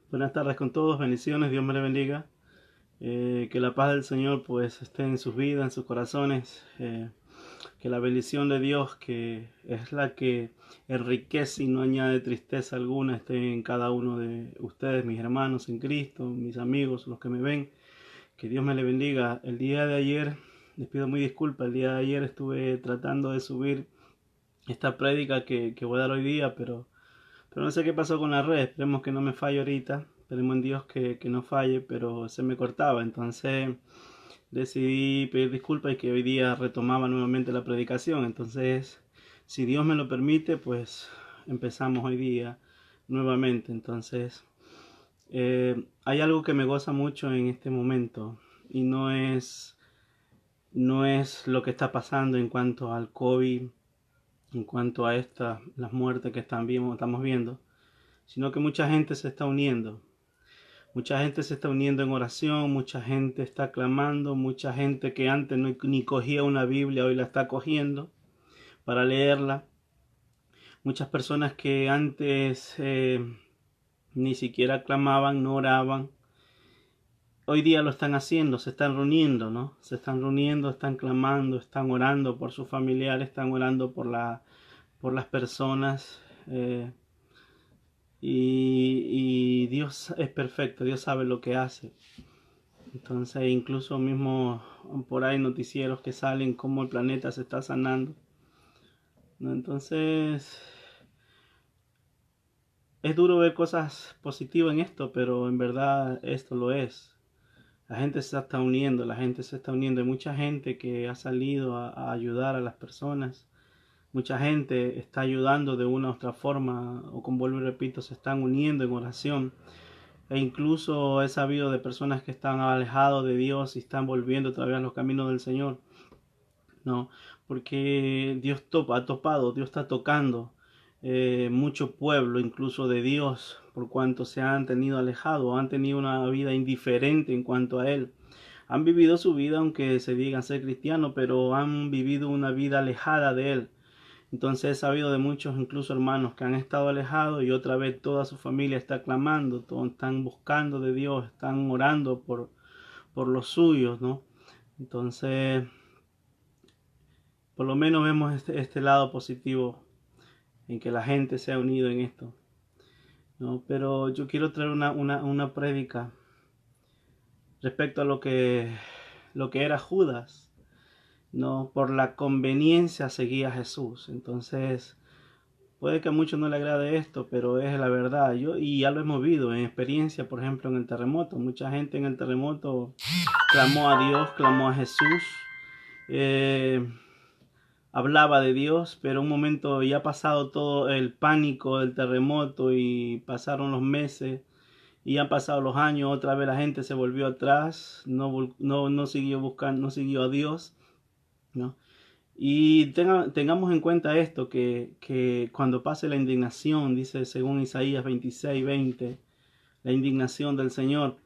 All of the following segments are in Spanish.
Buenas tardes con todos, bendiciones, Dios me le bendiga. Que la paz del Señor pues esté en sus vidas, en sus corazones. Que la bendición de Dios, que es la que enriquece y no añade tristeza alguna, esté en cada uno de ustedes, mis hermanos en Cristo, mis amigos, los que me ven. Que Dios me le bendiga. El día de ayer, les pido muy disculpas, el día de ayer estuve tratando de subir esta prédica que voy a dar hoy día, pero no sé qué pasó con la red. Esperemos que no me falle ahorita. Esperemos en Dios que no falle, pero se me cortaba. Entonces decidí pedir disculpas y que hoy día retomaba nuevamente la predicación. Entonces, si Dios me lo permite, pues empezamos hoy día nuevamente. Entonces, hay algo que me goza mucho en este momento y no es lo que está pasando en cuanto al COVID, en cuanto a las muertes que estamos viendo, sino que mucha gente se está uniendo. Mucha gente se está uniendo en oración, mucha gente está clamando, mucha gente que antes ni cogía una Biblia, hoy la está cogiendo para leerla. Muchas personas que antes ni siquiera clamaban, no oraban, hoy día lo están haciendo, se están reuniendo, ¿no? Se están reuniendo, están clamando, están orando por sus familiares, están orando por las personas. Y Dios es perfecto, Dios sabe lo que hace. Entonces, incluso mismo por ahí noticieros que salen cómo el planeta se está sanando, ¿no? Entonces, es duro ver cosas positivas en esto, pero en verdad esto lo es. La gente se está uniendo, la gente se está uniendo. Hay mucha gente que ha salido a ayudar a las personas. Mucha gente está ayudando de una u otra forma, o como vuelvo y repito, se están uniendo en oración. E incluso he sabido de personas que están alejados de Dios y están volviendo otra vez a los caminos del Señor, ¿no? Porque ha topado, Dios está tocando mucho pueblo, incluso de Dios, por cuanto se han tenido alejado, han tenido una vida indiferente en cuanto a Él. Han vivido su vida, aunque se digan ser cristianos, pero han vivido una vida alejada de Él. Entonces he sabido de muchos, incluso hermanos, que han estado alejados y otra vez toda su familia está clamando, todos están buscando de Dios, están orando por los suyos, ¿no? Entonces, por lo menos vemos este lado positivo en que la gente se ha unido en esto, ¿no? Pero yo quiero traer una prédica respecto a lo que era Judas, ¿no? Por la conveniencia seguía a Jesús. Entonces, puede que a muchos no le agrade esto, pero es la verdad. Y ya lo hemos visto en experiencia, por ejemplo, en el terremoto. Mucha gente en el terremoto clamó a Dios, clamó a Jesús. Hablaba de Dios, pero un momento ya ha pasado todo el pánico del terremoto y pasaron los meses y han pasado los años, otra vez la gente se volvió atrás, no siguió buscando, no siguió a Dios, ¿no? Y tengamos en cuenta esto, que cuando pase la indignación, dice según Isaías 26:20, la indignación del Señor,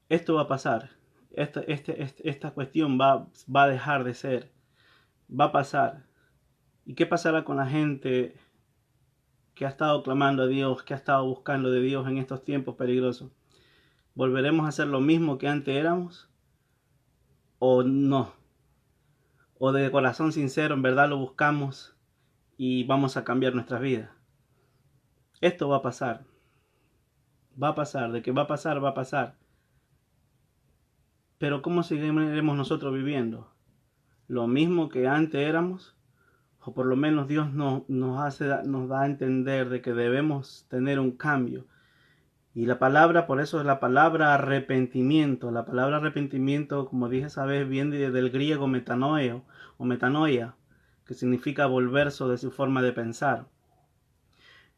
esto va a pasar, esta cuestión va a dejar de ser, va a pasar. ¿Y qué pasará con la gente que ha estado clamando a Dios, que ha estado buscando de Dios en estos tiempos peligrosos? ¿Volveremos a hacer lo mismo que antes éramos? ¿O no? ¿O de corazón sincero en verdad lo buscamos y vamos a cambiar nuestras vidas? Esto va a pasar. Va a pasar. De que va a pasar, va a pasar. Pero ¿cómo seguiremos nosotros viviendo? ¿Lo mismo que antes éramos? O por lo menos Dios nos da a entender de que debemos tener un cambio. Y la palabra, por eso es la palabra arrepentimiento. La palabra arrepentimiento, como dije esa vez, viene del griego metanoeo o metanoia, que significa volverse de su forma de pensar.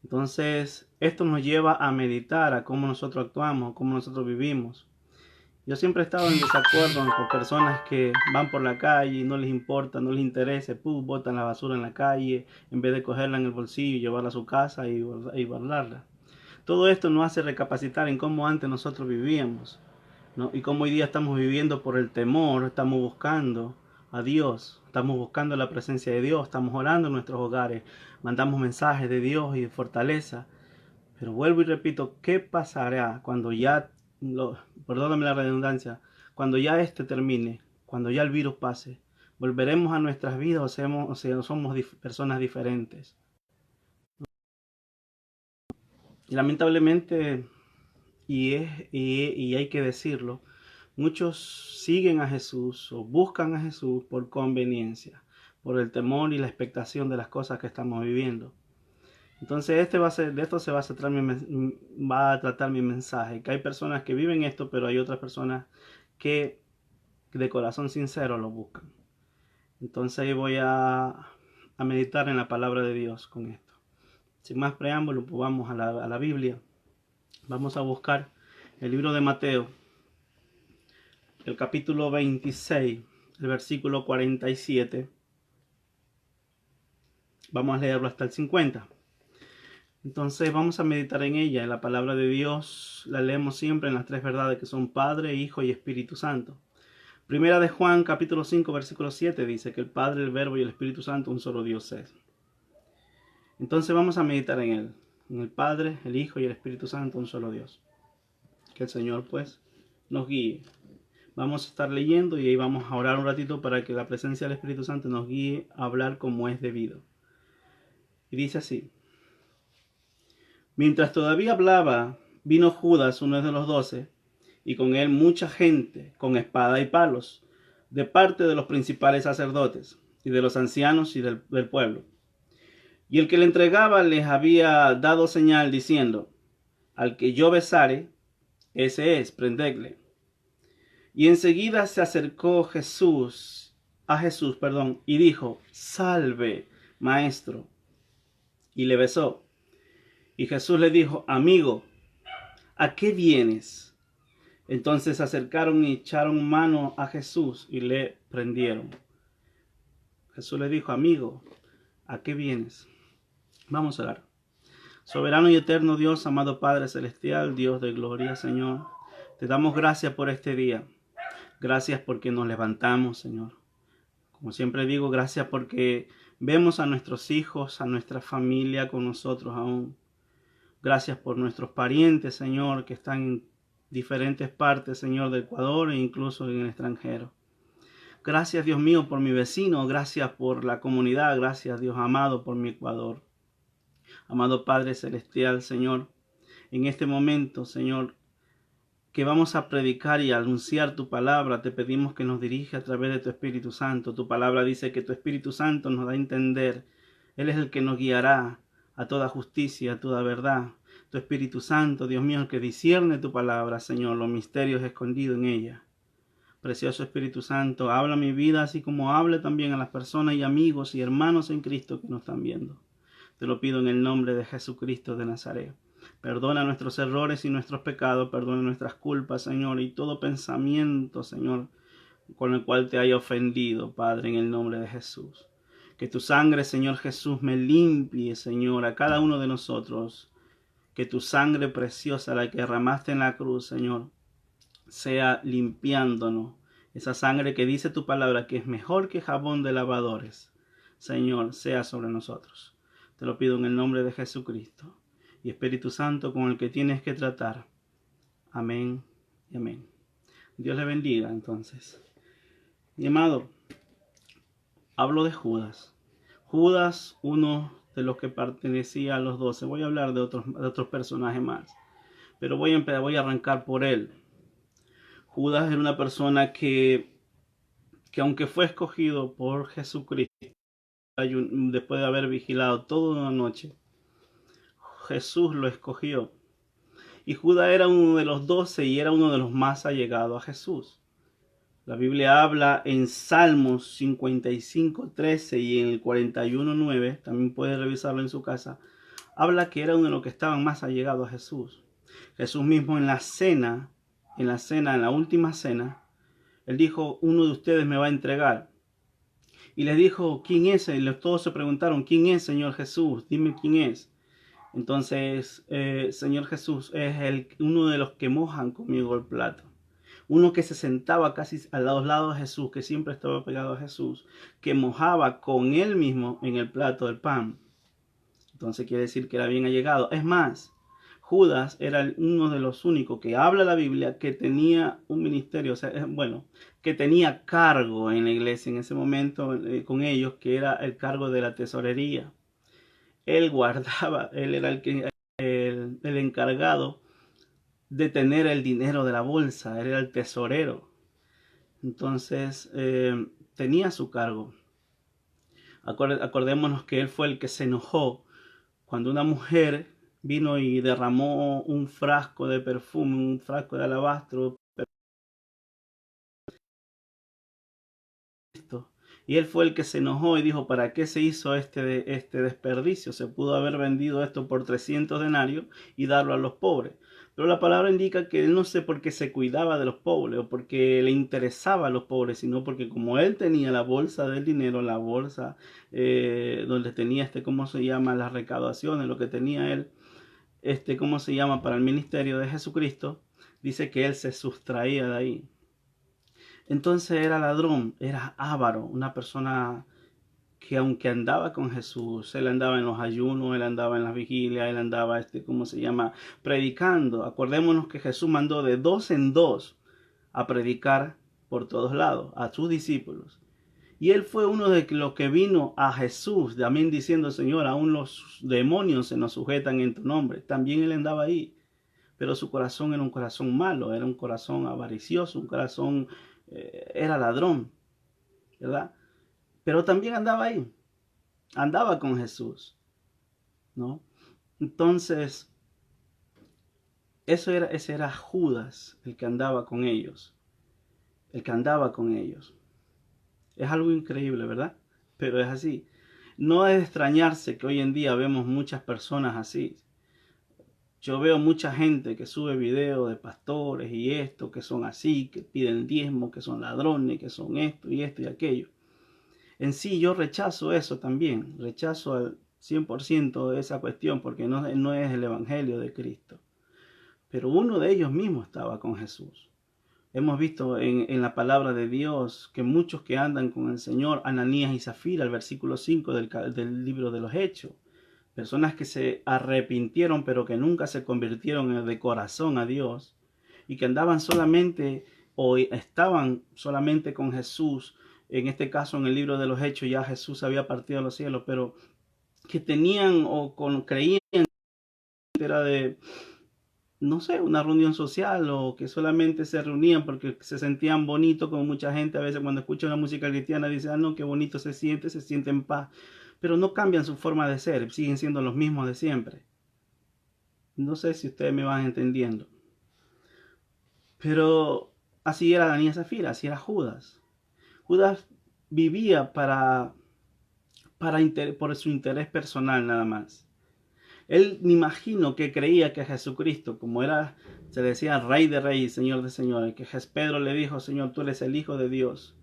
Entonces, esto nos lleva a meditar a cómo nosotros actuamos, cómo nosotros vivimos. Yo siempre he estado en desacuerdo con personas que van por la calle y no les importa, no les interesa, botan la basura en la calle en vez de cogerla en el bolsillo y llevarla a su casa y guardarla. Todo esto nos hace recapacitar en cómo antes nosotros vivíamos, ¿no? Y cómo hoy día estamos viviendo por el temor, estamos buscando a Dios, estamos buscando la presencia de Dios, estamos orando en nuestros hogares, mandamos mensajes de Dios y de fortaleza, Pero vuelvo y repito, ¿qué pasará cuando ya, perdóname la redundancia, cuando ya este termine, cuando ya el virus pase? ¿Volveremos a nuestras vidas o somos personas diferentes? Y lamentablemente, y hay que decirlo, muchos siguen a Jesús o buscan a Jesús por conveniencia, por el temor y la expectación de las cosas que estamos viviendo. Entonces de esto se va a tratar mi mensaje, que hay personas que viven esto, pero hay otras personas que de corazón sincero lo buscan. Entonces voy a meditar en la palabra de Dios con esto. Sin más preámbulo, pues vamos a la Biblia. Vamos a buscar el libro de Mateo, el capítulo 26, el versículo 47. Vamos a leerlo hasta el 50. Entonces vamos a meditar en ella, en la palabra de Dios. La leemos siempre en las tres verdades que son Padre, Hijo y Espíritu Santo. Primera de Juan, capítulo 5, versículo 7 dice que el Padre, el Verbo y el Espíritu Santo un solo Dios es. Entonces vamos a meditar en él, en el Padre, el Hijo y el Espíritu Santo un solo Dios. Que el Señor pues nos guíe. Vamos a estar leyendo y ahí vamos a orar un ratito para que la presencia del Espíritu Santo nos guíe a hablar como es debido. Y dice así: Mientras todavía hablaba, vino Judas, uno de los 12, y con él mucha gente, con espada y palos, de parte de los principales sacerdotes, y de los ancianos y del pueblo. Y el que le entregaba les había dado señal, diciendo: Al que yo besare, ese es, prendedle. Y enseguida se acercó a Jesús, y dijo: Salve, maestro. Y le besó. Y Jesús le dijo: Amigo, ¿a qué vienes? Entonces se acercaron y echaron mano a Jesús y le prendieron. Jesús le dijo: Amigo, ¿a qué vienes? Vamos a orar. Soberano y eterno Dios, amado Padre Celestial, Dios de gloria, Señor, te damos gracias por este día. Gracias porque nos levantamos, Señor. Como siempre digo, gracias porque vemos a nuestros hijos, a nuestra familia con nosotros aún. Gracias por nuestros parientes, Señor, que están en diferentes partes, Señor, del Ecuador e incluso en el extranjero. Gracias, Dios mío, por mi vecino. Gracias por la comunidad. Gracias, Dios amado, por mi Ecuador. Amado Padre Celestial, Señor, en este momento, Señor, que vamos a predicar y anunciar tu palabra, te pedimos que nos dirija a través de tu Espíritu Santo. Tu palabra dice que tu Espíritu Santo nos da a entender. Él es el que nos guiará a toda justicia, a toda verdad. Tu Espíritu Santo, Dios mío, el que discierne tu palabra, Señor, los misterios escondidos en ella. Precioso Espíritu Santo, habla mi vida así como hable también a las personas y amigos y hermanos en Cristo que nos están viendo. Te lo pido en el nombre de Jesucristo de Nazaret. Perdona nuestros errores y nuestros pecados, perdona nuestras culpas, Señor, y todo pensamiento, Señor, con el cual te haya ofendido, Padre, en el nombre de Jesús. Que tu sangre, Señor Jesús, me limpie, Señor, a cada uno de nosotros. Que tu sangre preciosa, la que derramaste en la cruz, Señor, sea limpiándonos. Esa sangre que dice tu palabra que es mejor que jabón de lavadores, Señor, sea sobre nosotros. Te lo pido en el nombre de Jesucristo. Y Espíritu Santo, con el que tienes que tratar. Amén y amén. Dios le bendiga entonces. Mi amado, hablo de Judas. Judas, uno de los que pertenecía a los 12. Voy a hablar de otros personajes más. Pero voy a arrancar por él. Judas era una persona que aunque fue escogido por Jesucristo, después de haber vigilado toda una noche, Jesús lo escogió. Y Judas era uno de los 12 y era uno de los más allegados a Jesús. La Biblia habla en Salmos 55:13 y en el 41:9, también puede revisarlo en su casa, habla que era uno de los que estaban más allegados a Jesús. Jesús mismo en la última cena, él dijo: uno de ustedes me va a entregar. Y les dijo: ¿quién es? Y todos se preguntaron: ¿quién es, Señor Jesús? Dime quién es. Entonces, Señor Jesús es uno de los que mojan conmigo el plato. Uno que se sentaba casi a los lados de Jesús, que siempre estaba pegado a Jesús, que mojaba con él mismo en el plato del pan. Entonces quiere decir que era bien allegado. Es más, Judas era uno de los únicos que habla la Biblia que tenía un ministerio, o sea, bueno, que tenía cargo en la iglesia en ese momento con ellos, que era el cargo de la tesorería. Él guardaba, él era el encargado de tener el dinero de la bolsa, él era el tesorero. Entonces tenía su cargo. Acordémonos que él fue el que se enojó cuando una mujer vino y derramó un frasco de perfume, un frasco de alabastro. Y él fue el que se enojó y dijo, ¿para qué se hizo este desperdicio? Se pudo haber vendido esto por 300 denarios y darlo a los pobres. Pero la palabra indica que él no sé por qué se cuidaba de los pobres o porque le interesaba a los pobres, sino porque como él tenía la bolsa del dinero, la bolsa donde tenía ¿cómo se llama? Las recaudaciones, lo que tenía él, ¿cómo se llama? Para el ministerio de Jesucristo, dice que él se sustraía de ahí. Entonces era ladrón, era avaro, una persona que aunque andaba con Jesús, él andaba en los ayunos, él andaba en las vigilias, él andaba, ¿cómo se llama? Predicando. Acordémonos que Jesús mandó de dos en dos a predicar por todos lados a sus discípulos. Y él fue uno de los que vino a Jesús, también diciendo, Señor, aún los demonios se nos sujetan en tu nombre. También él andaba ahí, pero su corazón era un corazón malo, era un corazón avaricioso, un corazón, era ladrón, ¿verdad? Pero también andaba ahí, andaba con Jesús, ¿no? Entonces, ese era Judas, el que andaba con ellos, el que andaba con ellos. Es algo increíble, ¿verdad? Pero es así. No es de extrañarse que hoy en día vemos muchas personas así. Yo veo mucha gente que sube videos de pastores y esto, que son así, que piden diezmo, que son ladrones, que son esto y aquello. En sí yo rechazo eso también, rechazo al 100% de esa cuestión porque no es el evangelio de Cristo. Pero uno de ellos mismos estaba con Jesús. Hemos visto en la palabra de Dios que muchos que andan con el Señor, Ananías y Zafira, el versículo 5 del libro de los Hechos, personas que se arrepintieron pero que nunca se convirtieron de corazón a Dios y que andaban solamente o estaban solamente con Jesús. En este caso, en el libro de los Hechos, ya Jesús había partido a los cielos, pero que tenían creían que era de, no sé, una reunión social o que solamente se reunían porque se sentían bonitos, como mucha gente a veces cuando escucha una música cristiana dice, ah, no, qué bonito se siente en paz, pero no cambian su forma de ser, siguen siendo los mismos de siempre. No sé si ustedes me van entendiendo. Pero así era Ananías y Zafira, así era Judas. Judas vivía por su interés personal nada más. Él me imagino que creía que Jesucristo, como era, se decía Rey de Reyes, Señor de Señores, que Pedro le dijo, Señor, tú eres el Hijo de Dios,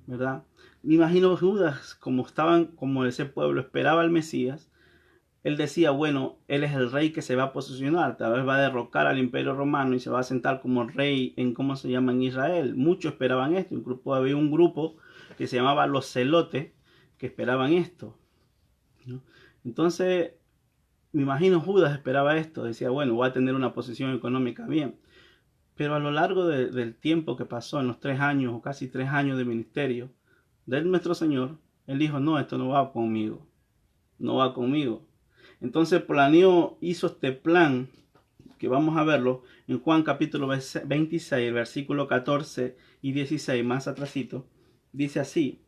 ¿verdad? Me imagino Judas, como ese pueblo esperaba al Mesías, él decía, bueno, él es el rey que se va a posicionar, tal vez va a derrocar al imperio romano y se va a sentar como rey en, ¿cómo se llama?, en Israel. Muchos esperaban esto, había un grupo que se llamaba los celotes que esperaban esto, ¿no? Entonces, me imagino Judas esperaba esto, decía, bueno, voy a tener una posición económica bien. Pero a lo largo del tiempo que pasó, en los 3 años o casi 3 años de ministerio de nuestro Señor, él dijo, no, esto no va conmigo, no va conmigo. Entonces planeó, hizo este plan, que vamos a verlo en Juan capítulo 26, versículo 14 y 16, más atrasito. Dice así,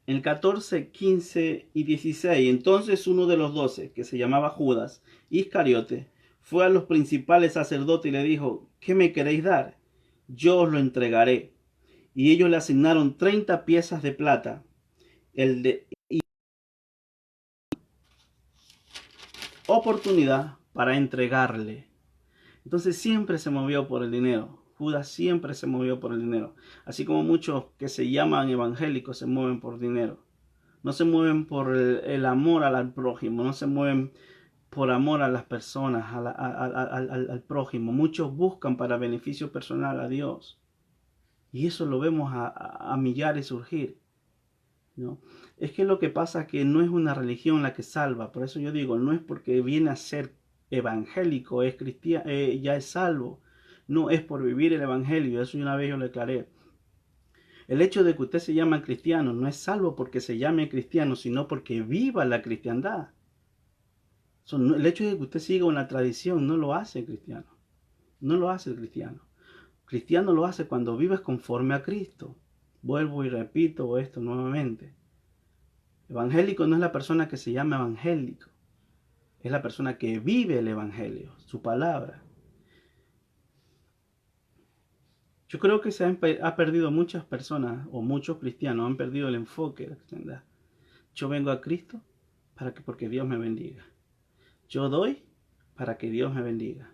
en 14, 15 y 16, entonces uno de los 12, que se llamaba Judas Iscariote, fue a los principales sacerdotes y le dijo, ¿qué me queréis dar? Yo os lo entregaré. Y ellos le asignaron 30 piezas de plata, el de oportunidad para entregarle. Entonces siempre se movió por el dinero. Judas siempre se movió por el dinero. Así como muchos que se llaman evangélicos se mueven por dinero. No se mueven por el amor al prójimo. No se mueven por amor a las personas, al prójimo. Muchos buscan para beneficio personal a Dios. Y eso lo vemos a millares surgir, ¿no? Es que lo que pasa es que no es una religión la que salva. Por eso yo digo, no es porque viene a ser evangélico es cristiano, ya es salvo. No es por vivir el evangelio, eso una vez yo lo declaré. El hecho de que usted se llame cristiano no es salvo porque se llame cristiano, sino porque viva la cristiandad. El hecho de que usted siga una tradición no lo hace cristiano. No lo hace el cristiano. Cristiano lo hace cuando vives conforme a Cristo. Vuelvo y repito esto nuevamente. Evangélico no es la persona que se llama evangélico. Es la persona que vive el evangelio, su palabra. Yo creo que ha perdido muchas personas o muchos cristianos han perdido el enfoque de la cristiandad. Yo vengo a Cristo porque Dios me bendiga. Yo doy para que Dios me bendiga.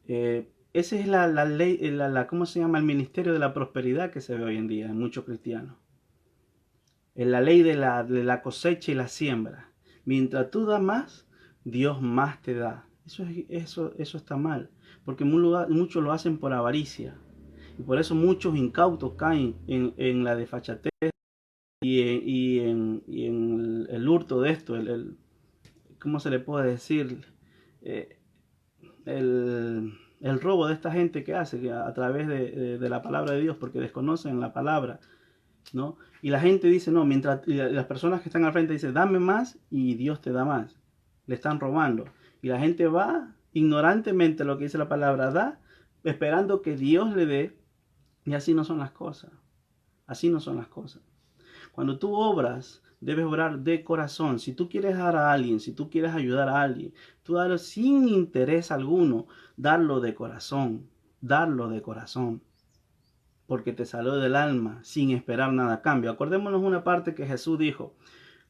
Esa es la ley, ¿cómo se llama? El ministerio de la prosperidad que se ve hoy en día en muchos cristianos. Es la ley de la cosecha y la siembra. Mientras tú das más, Dios más te da. Eso está mal, porque muchos lo hacen por avaricia. Y por eso muchos incautos caen en la desfachatez y en el hurto de esto, ¿cómo se le puede decir? El robo de esta gente que hace a través de la palabra de Dios, porque desconocen la palabra, ¿no? Y la gente dice, no, mientras las personas que están al frente dicen, dame más y Dios te da más. Le están robando. Y la gente va ignorantemente lo que dice la palabra, da, esperando que Dios le dé. Y así no son las cosas. Así no son las cosas. Cuando tú obras, debes obrar de corazón. Si tú quieres dar a alguien, si tú quieres ayudar a alguien, tú darlo sin interés alguno, darlo de corazón. Darlo de corazón. Porque te salió del alma, sin esperar nada a cambio. Acordémonos una parte que Jesús dijo.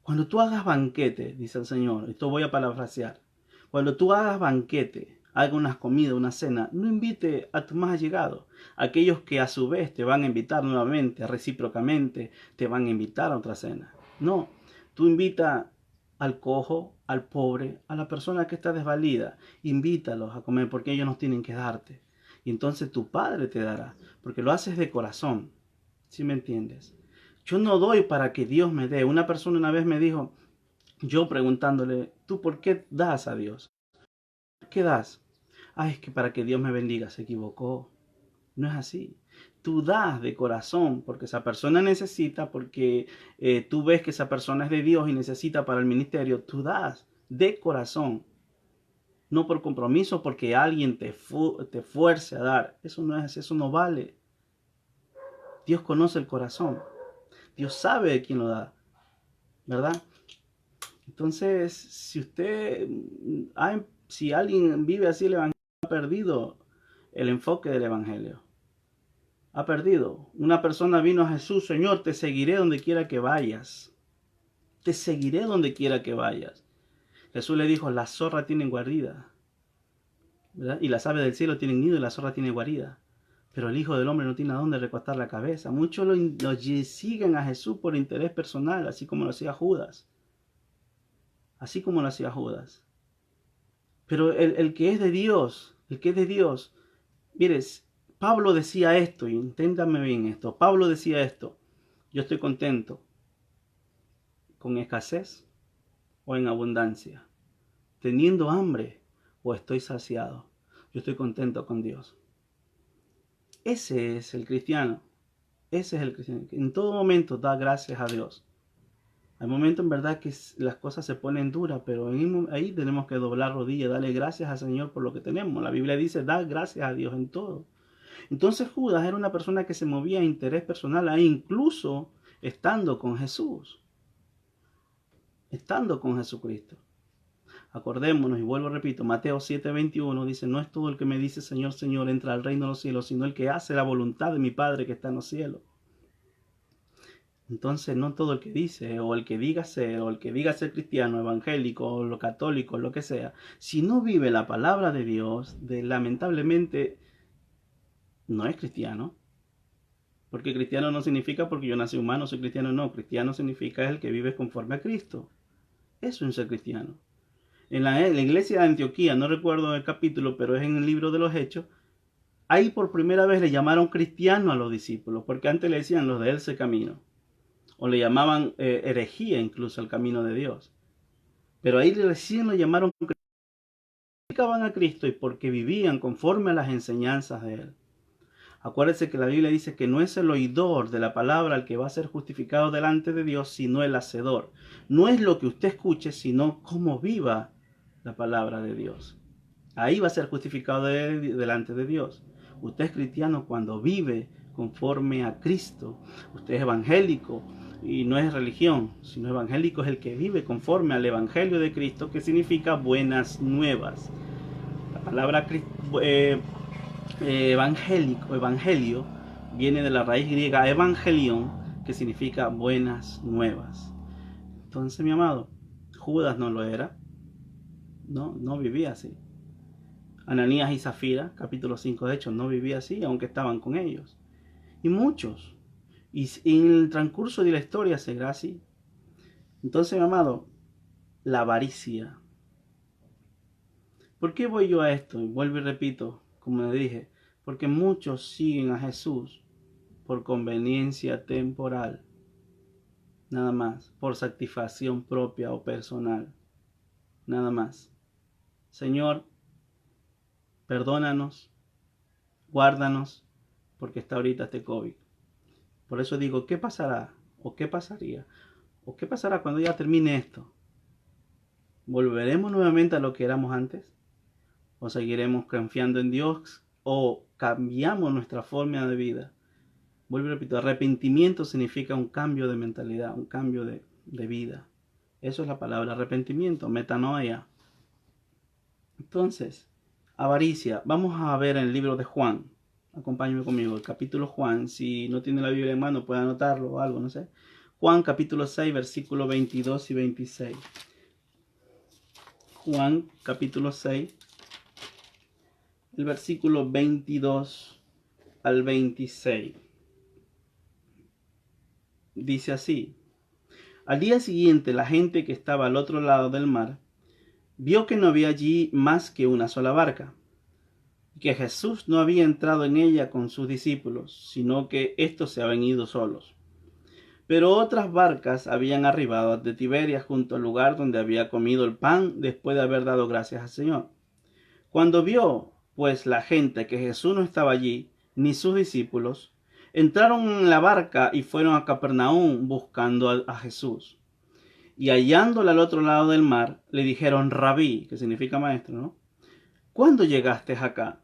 Cuando tú hagas banquete, dice el Señor, esto voy a parafrasear. Cuando tú hagas banquete, haga una comida, una cena, no invite a tus más allegados, aquellos que a su vez te van a invitar nuevamente, recíprocamente, te van a invitar a otra cena. No, tú invita al cojo, al pobre, a la persona que está desvalida, invítalos a comer porque ellos no tienen que darte. Y entonces tu Padre te dará, porque lo haces de corazón, ¿sí me entiendes? Yo no doy para que Dios me dé. Una persona una vez me dijo, yo preguntándole, ¿tú por qué das a Dios? ¿Qué das? Ay, es que para que Dios me bendiga. Se equivocó. No es así. Tú das de corazón porque esa persona necesita, porque tú ves que esa persona es de Dios y necesita para el ministerio. Tú das de corazón. No por compromiso, porque alguien te fuerce a dar. Eso no vale. Dios conoce el corazón. Dios sabe de quién lo da. ¿Verdad? Entonces, si alguien vive así el evangelio, ha perdido el enfoque del evangelio. Ha perdido. Una persona vino a Jesús, Señor, te seguiré donde quiera que vayas. Te seguiré donde quiera que vayas. Jesús le dijo, la zorra tiene guarida, ¿verdad? Y las aves del cielo tienen nido y la zorra tiene guarida. Pero el Hijo del Hombre no tiene a dónde recostar la cabeza. Muchos lo siguen a Jesús por interés personal, así como lo hacía Judas. Así como lo hacía Judas. Pero el que es de Dios, mires, Pablo decía esto, y inténtame bien esto. Pablo decía esto, yo estoy contento con escasez o en abundancia, teniendo hambre o estoy saciado. Yo estoy contento con Dios. Ese es el cristiano. Ese es el cristiano. En todo momento da gracias a Dios. Hay momentos en verdad que las cosas se ponen duras, pero ahí tenemos que doblar rodillas, darle gracias al Señor por lo que tenemos. La Biblia dice, da gracias a Dios en todo. Entonces Judas era una persona que se movía a interés personal, incluso estando con Jesús, estando con Jesucristo. Acordémonos, y vuelvo repito, Mateo 7:21 dice, no es todo el que me dice Señor, Señor, entra al reino de los cielos, sino el que hace la voluntad de mi Padre que está en los cielos. Entonces no todo el que dice, o el que diga ser cristiano, evangélico, o lo católico, lo que sea, si no vive la palabra de Dios, lamentablemente no es cristiano. Porque cristiano no significa porque yo nací humano, soy cristiano, no. Cristiano significa el que vive conforme a Cristo. Eso es ser cristiano. En la iglesia de Antioquía, no recuerdo el capítulo, pero es en el libro de los Hechos, ahí por primera vez le llamaron cristiano a los discípulos, porque antes le decían los de ese camino. O le llamaban herejía incluso al camino de Dios. Pero ahí recién lo llamaron cristiano. glorificaban a Cristo y porque vivían conforme a las enseñanzas de Él. Acuérdense que la Biblia dice que no es el oidor de la palabra el que va a ser justificado delante de Dios, sino el hacedor. No es lo que usted escuche, sino cómo viva la palabra de Dios. Ahí va a ser justificado delante de Dios. Usted es cristiano cuando vive conforme a Cristo. Usted es evangélico y no es religión, sino evangélico es el que vive conforme al evangelio de Cristo, que significa buenas nuevas. La palabra evangelio viene de la raíz griega evangelion, que significa buenas nuevas. Entonces, mi amado, Judas no lo era, no vivía así. Ananías y Zafira, capítulo 5, de hecho, no vivía así, aunque estaban con ellos. Y muchos. Y en el transcurso de la historia será así. Entonces, mi amado, la avaricia. ¿Por qué voy yo a esto? Y vuelvo y repito, como le dije, porque muchos siguen a Jesús por conveniencia temporal, nada más, por satisfacción propia o personal, nada más. Señor, perdónanos, guárdanos, porque está ahorita este COVID. Por eso digo, ¿qué pasará? ¿O qué pasaría? ¿O qué pasará cuando ya termine esto? ¿Volveremos nuevamente a lo que éramos antes? ¿O seguiremos confiando en Dios? ¿O cambiamos nuestra forma de vida? Vuelvo y repito, arrepentimiento significa un cambio de mentalidad, un cambio de vida. Eso es la palabra arrepentimiento, metanoia. Entonces, avaricia. Vamos a ver en el libro de Juan. Acompáñame conmigo, el capítulo Juan. Si no tiene la Biblia en mano, puede anotarlo o algo, no sé. Juan capítulo 6, versículos 22 y 26. Juan capítulo 6, el versículo 22 al 26. Dice así: al día siguiente, la gente que estaba al otro lado del mar vio que no había allí más que una sola barca, y que Jesús no había entrado en ella con sus discípulos, sino que éstos se habían ido solos. Pero otras barcas habían arribado de Tiberias junto al lugar donde había comido el pan después de haber dado gracias al Señor. Cuando vio, pues, la gente que Jesús no estaba allí, ni sus discípulos, entraron en la barca y fueron a Capernaum buscando a Jesús. Y hallándola al otro lado del mar, le dijeron: Rabí, que significa maestro, ¿no? ¿Cuándo llegaste acá?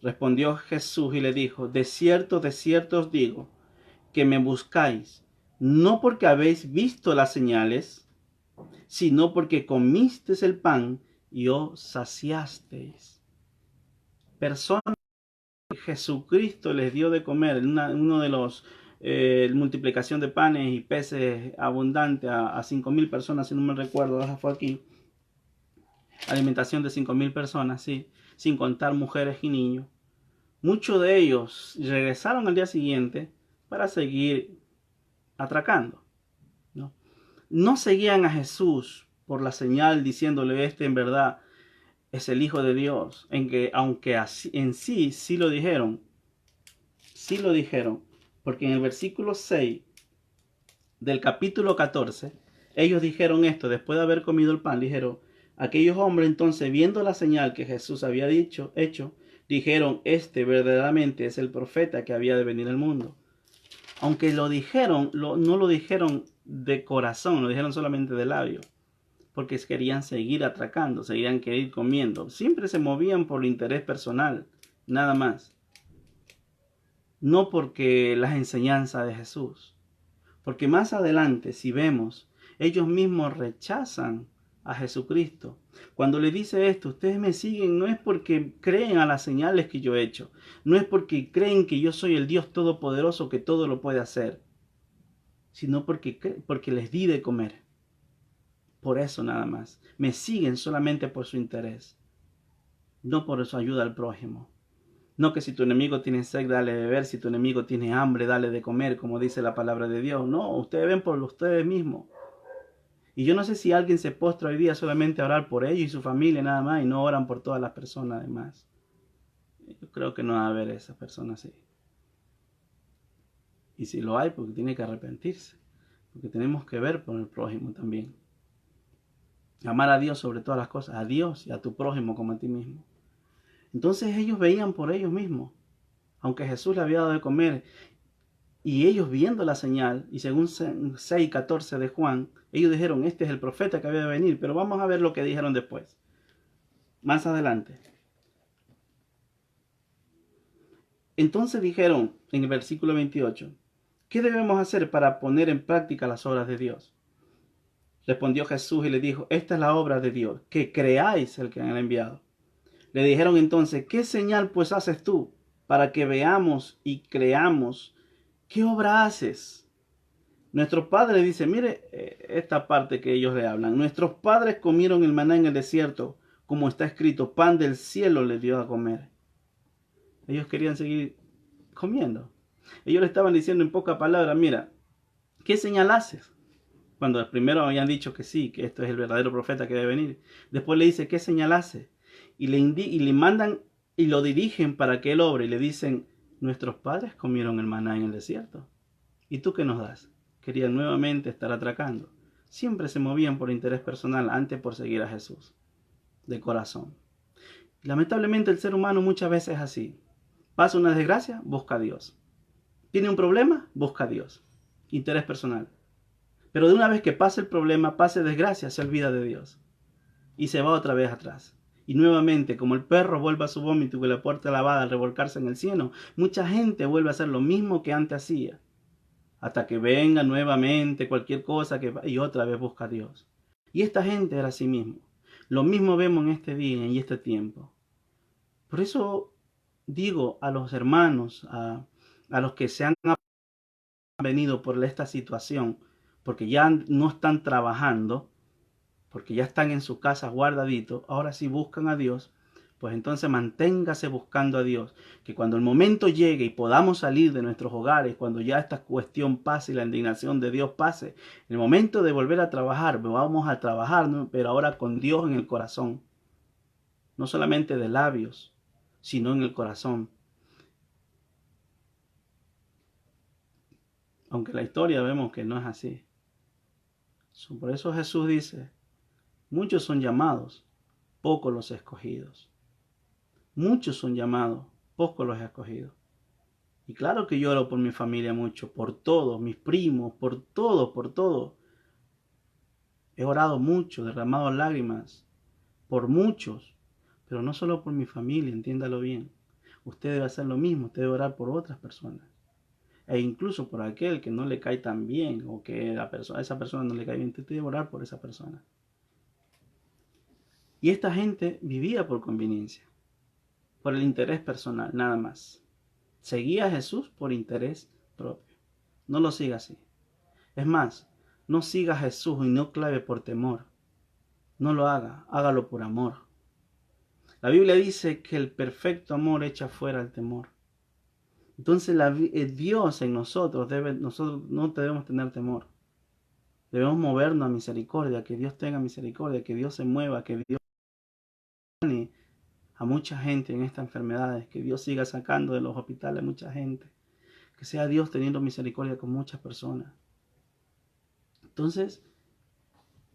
Respondió Jesús y le dijo: de cierto os digo, que me buscáis, no porque habéis visto las señales, sino porque comisteis el pan y os saciasteis. Personas que Jesucristo les dio de comer, uno de los multiplicación de panes y peces abundante a 5.000 personas, si no me recuerdo, fue aquí. Alimentación de 5.000 personas, sí, sin contar mujeres y niños. Muchos de ellos regresaron al día siguiente para seguir atracando. No seguían a Jesús por la señal diciéndole: este en verdad es el Hijo de Dios, aunque así, en sí lo dijeron, porque en el versículo 6 del capítulo 14, ellos dijeron esto, después de haber comido el pan, dijeron, aquellos hombres entonces, viendo la señal que Jesús había hecho, dijeron: este verdaderamente es el profeta que había de venir al mundo. Aunque lo dijeron, no lo dijeron de corazón, lo dijeron solamente de labio, porque querían seguir atracando, querían seguir comiendo. Siempre se movían por interés personal, nada más. No porque las enseñanzas de Jesús. Porque más adelante, si vemos, ellos mismos rechazan a Jesucristo. Cuando le dice esto: ustedes me siguen no es porque creen a las señales que yo he hecho, no es porque creen que yo soy el Dios todopoderoso que todo lo puede hacer, sino porque les di de comer. Por eso nada más. Me siguen solamente por su interés, no por su ayuda al prójimo. No que si tu enemigo tiene sed, dale de beber, si tu enemigo tiene hambre, dale de comer, como dice la palabra de Dios. No, ustedes ven por ustedes mismos. Y yo no sé si alguien se postra hoy día solamente a orar por ellos y su familia nada más, y no oran por todas las personas además. Yo creo que no va a haber esas personas así. Y si lo hay, porque tiene que arrepentirse. Porque tenemos que ver por el prójimo también. Amar a Dios sobre todas las cosas, a Dios y a tu prójimo como a ti mismo. Entonces ellos veían por ellos mismos, aunque Jesús le había dado de comer, y ellos viendo la señal, y según 6:14 de Juan, ellos dijeron, este es el profeta que había de venir, pero vamos a ver lo que dijeron después, más adelante. Entonces dijeron en el versículo 28, ¿qué debemos hacer para poner en práctica las obras de Dios? Respondió Jesús y le dijo, esta es la obra de Dios, que creáis el que han enviado. Le dijeron entonces, ¿qué señal pues haces tú para que veamos y creamos? ¿Qué obra haces? Nuestro padre dice, mire esta parte que ellos le hablan. Nuestros padres comieron el maná en el desierto, como está escrito, pan del cielo les dio a comer. Ellos querían seguir comiendo. Ellos le estaban diciendo en pocas palabras, mira, ¿qué señal haces? Cuando primero habían dicho que sí, que esto es el verdadero profeta que debe venir. Después le dice, ¿qué señal hace? Y le mandan y lo dirigen para que él obre. Y le dicen, nuestros padres comieron el maná en el desierto. ¿Y tú qué nos das? Querían nuevamente estar atracando. Siempre se movían por interés personal antes por seguir a Jesús. De corazón. Lamentablemente el ser humano muchas veces es así. Pasa una desgracia, busca a Dios. Tiene un problema, busca a Dios. Interés personal. Pero de una vez que pase el problema, pase desgracia, se olvida de Dios. Y se va otra vez atrás. Y nuevamente, como el perro vuelve a su vómito y la puerta lavada al revolcarse en el cielo, mucha gente vuelve a hacer lo mismo que antes hacía. Hasta que venga nuevamente cualquier cosa y otra vez busca a Dios. Y esta gente era así mismo. Lo mismo vemos en este día y este tiempo. Por eso digo a los hermanos, a los que se han venido por esta situación, porque ya no están trabajando, porque ya están en sus casas guardaditos, ahora sí buscan a Dios, pues entonces manténgase buscando a Dios, que cuando el momento llegue y podamos salir de nuestros hogares, cuando ya esta cuestión pase y la indignación de Dios pase, en el momento de volver a trabajar, vamos a trabajar, ¿no? Pero ahora con Dios en el corazón, no solamente de labios, sino en el corazón. Aunque la historia vemos que no es así. Por eso Jesús dice, muchos son llamados, pocos los escogidos. Muchos son llamados, pocos los escogidos. Y claro que lloro por mi familia mucho, por todos, mis primos, por todo, por todo. He orado mucho, derramado lágrimas, por muchos, pero no solo por mi familia, entiéndalo bien. Usted debe hacer lo mismo, usted debe orar por otras personas. E incluso por aquel que no le cae tan bien o que a esa persona no le cae bien, usted debe orar por esa persona. Y esta gente vivía por conveniencia, por el interés personal, nada más. Seguía a Jesús por interés propio. No lo siga así. Es más, no siga a Jesús y no clave por temor. No lo haga, hágalo por amor. La Biblia dice que el perfecto amor echa fuera el temor. Entonces Dios en nosotros no debemos tener temor. Debemos movernos a misericordia, que Dios tenga misericordia, que Dios se mueva, que Dios sane a mucha gente en estas enfermedades, que Dios siga sacando de los hospitales a mucha gente, que sea Dios teniendo misericordia con muchas personas. Entonces,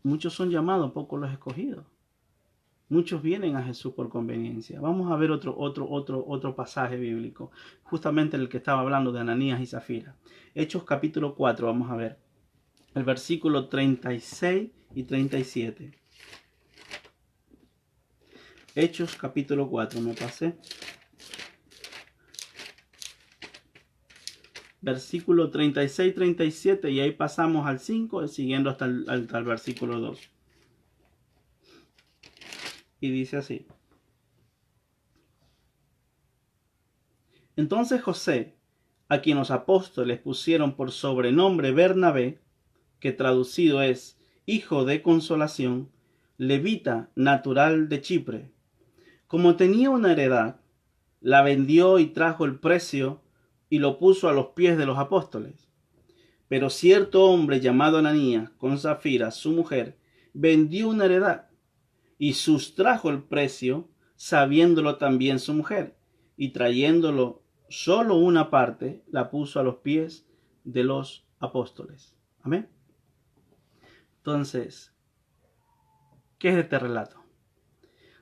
muchos son llamados, pocos los escogidos. Muchos vienen a Jesús por conveniencia. Vamos a ver otro pasaje bíblico, justamente el que estaba hablando de Ananías y Zafira. Hechos capítulo 4, vamos a ver. El versículo 36 y 37. Hechos capítulo 4, me pasé. Versículo 36, 37 y ahí pasamos al 5, siguiendo hasta el versículo 2. Y dice así. Entonces José, a quien los apóstoles pusieron por sobrenombre Bernabé, que traducido es hijo de consolación, levita natural de Chipre, como tenía una heredad, la vendió y trajo el precio y lo puso a los pies de los apóstoles. Pero cierto hombre llamado Ananías, con Zafira, su mujer, vendió una heredad y sustrajo el precio, sabiéndolo también su mujer, y trayéndolo solo una parte, la puso a los pies de los apóstoles. Amén. Entonces, ¿Qué es este relato?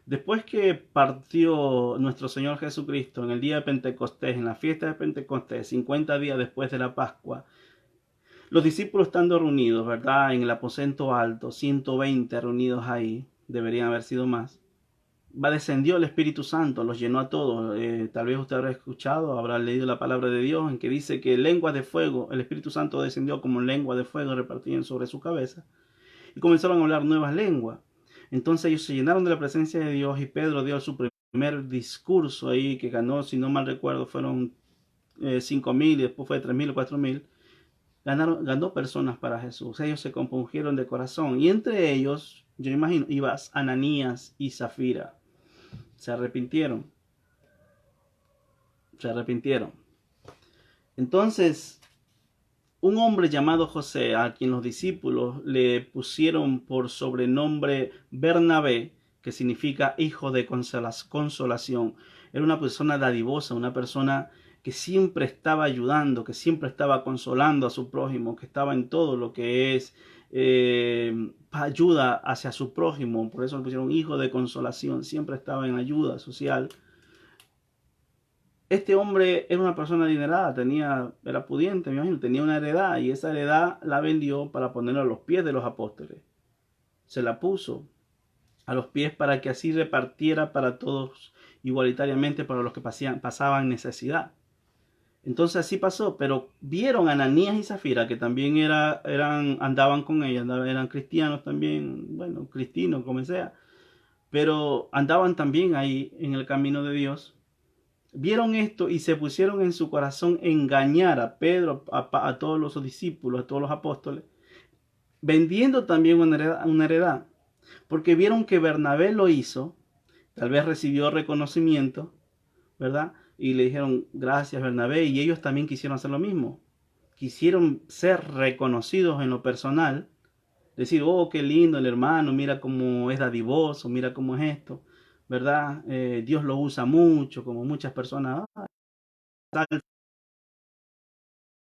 Después que partió nuestro Señor Jesucristo en el día de Pentecostés, en la fiesta de Pentecostés, 50 días después de la Pascua, los discípulos estando reunidos, ¿verdad? En el aposento alto, 120 reunidos ahí, deberían haber sido más. Descendió el Espíritu Santo, los llenó a todos. Tal vez usted habrá escuchado, habrá leído la palabra de Dios en que dice que lenguas de fuego, el Espíritu Santo descendió como lengua de fuego repartían sobre su cabeza y comenzaron a hablar nuevas lenguas. Entonces ellos se llenaron de la presencia de Dios y Pedro dio su primer discurso ahí que ganó, si no mal recuerdo, fueron 5.000 y después fue 3.000 o 4.000. Ganó personas para Jesús. Ellos se compungieron de corazón y entre ellos, yo imagino, ibas Ananías y Zafira. Se arrepintieron. Se arrepintieron. Entonces, un hombre llamado José, a quien los discípulos le pusieron por sobrenombre Bernabé, que significa hijo de consolación, era una persona dadivosa, una persona que siempre estaba ayudando, que siempre estaba consolando a su prójimo, que estaba en todo lo que es ayuda hacia su prójimo. Por eso le pusieron hijo de consolación, siempre estaba en ayuda social. Este hombre era una persona adinerada, era pudiente, me imagino, tenía una heredad y esa heredad la vendió para ponerla a los pies de los apóstoles. Se la puso a los pies para que así repartiera para todos igualitariamente, para los que pasaban necesidad. Entonces así pasó, pero vieron a Ananías y Zafira, que también andaban con ella, eran cristianos también, bueno, cristinos como sea, pero andaban también ahí en el camino de Dios. Vieron esto y se pusieron en su corazón engañar a Pedro, a todos los discípulos, a todos los apóstoles, vendiendo también una heredad, porque vieron que Bernabé lo hizo, tal vez recibió reconocimiento, ¿verdad? Y le dijeron gracias Bernabé, y ellos también quisieron hacer lo mismo, quisieron ser reconocidos en lo personal, decir, oh, qué lindo el hermano, mira cómo es dadivoso, mira cómo es esto, ¿verdad? Dios lo usa mucho, como muchas personas,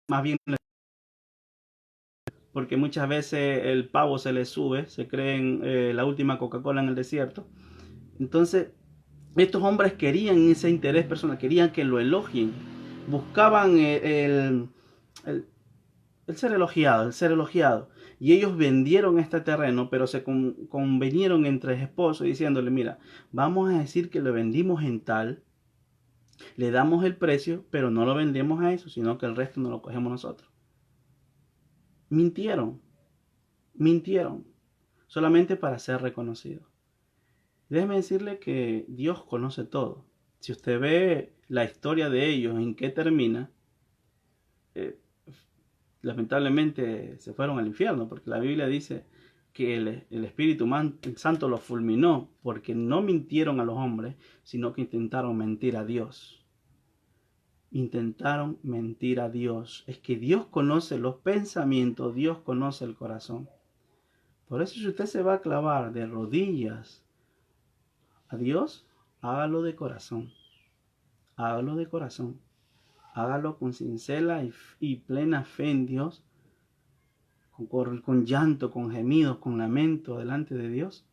más bien porque muchas veces el pavo se le sube, se creen la última Coca-Cola en el desierto. Entonces, estos hombres querían ese interés personal, querían que lo elogien, buscaban el ser elogiado, el ser elogiado. Y ellos vendieron este terreno, pero se convenieron entre esposos diciéndole, mira, vamos a decir que lo vendimos en tal, le damos el precio, pero no lo vendemos a eso, sino que el resto no lo cogemos nosotros. Mintieron, mintieron, solamente para ser reconocidos. Déjeme decirle que Dios conoce todo. Si usted ve la historia de ellos, en qué termina, eh, lamentablemente se fueron al infierno, porque la Biblia dice que el Espíritu Santo los fulminó, porque no mintieron a los hombres, sino que intentaron mentir a Dios. Intentaron mentir a Dios. Es que Dios conoce los pensamientos, Dios conoce el corazón. Por eso si usted se va a clavar de rodillas a Dios, hágalo de corazón. Hágalo de corazón. Hágalo con sincera y plena fe en Dios, con llanto, con gemidos, con lamento delante de Dios,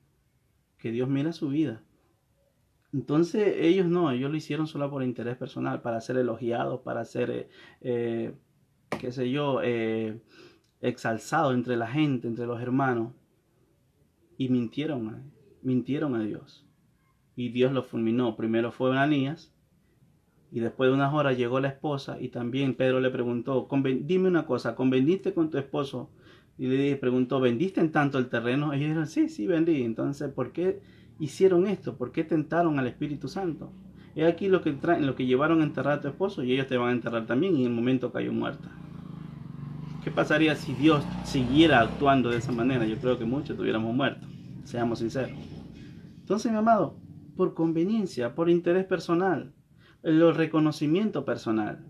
que Dios mira su vida. Entonces ellos no, ellos lo hicieron solo por interés personal, para ser elogiados, para ser, qué sé yo, exalzados entre la gente, entre los hermanos. Y mintieron a Dios. Y Dios los fulminó. Primero fue Ananías, y después de unas horas llegó la esposa, y también Pedro le preguntó, dime una cosa, ¿convendiste con tu esposo? Y le preguntó, ¿vendiste en tanto el terreno? Ellos dijeron, sí, sí, vendí. Entonces, ¿por qué hicieron esto? ¿Por qué tentaron al Espíritu Santo? Es aquí lo que llevaron a enterrar a tu esposo, y ellos te van a enterrar también, y en el momento cayó muerta. ¿Qué pasaría si Dios siguiera actuando de esa manera? Yo creo que muchos estuviéramos muertos, seamos sinceros. Entonces, mi amado, por conveniencia, por interés personal, el reconocimiento personal,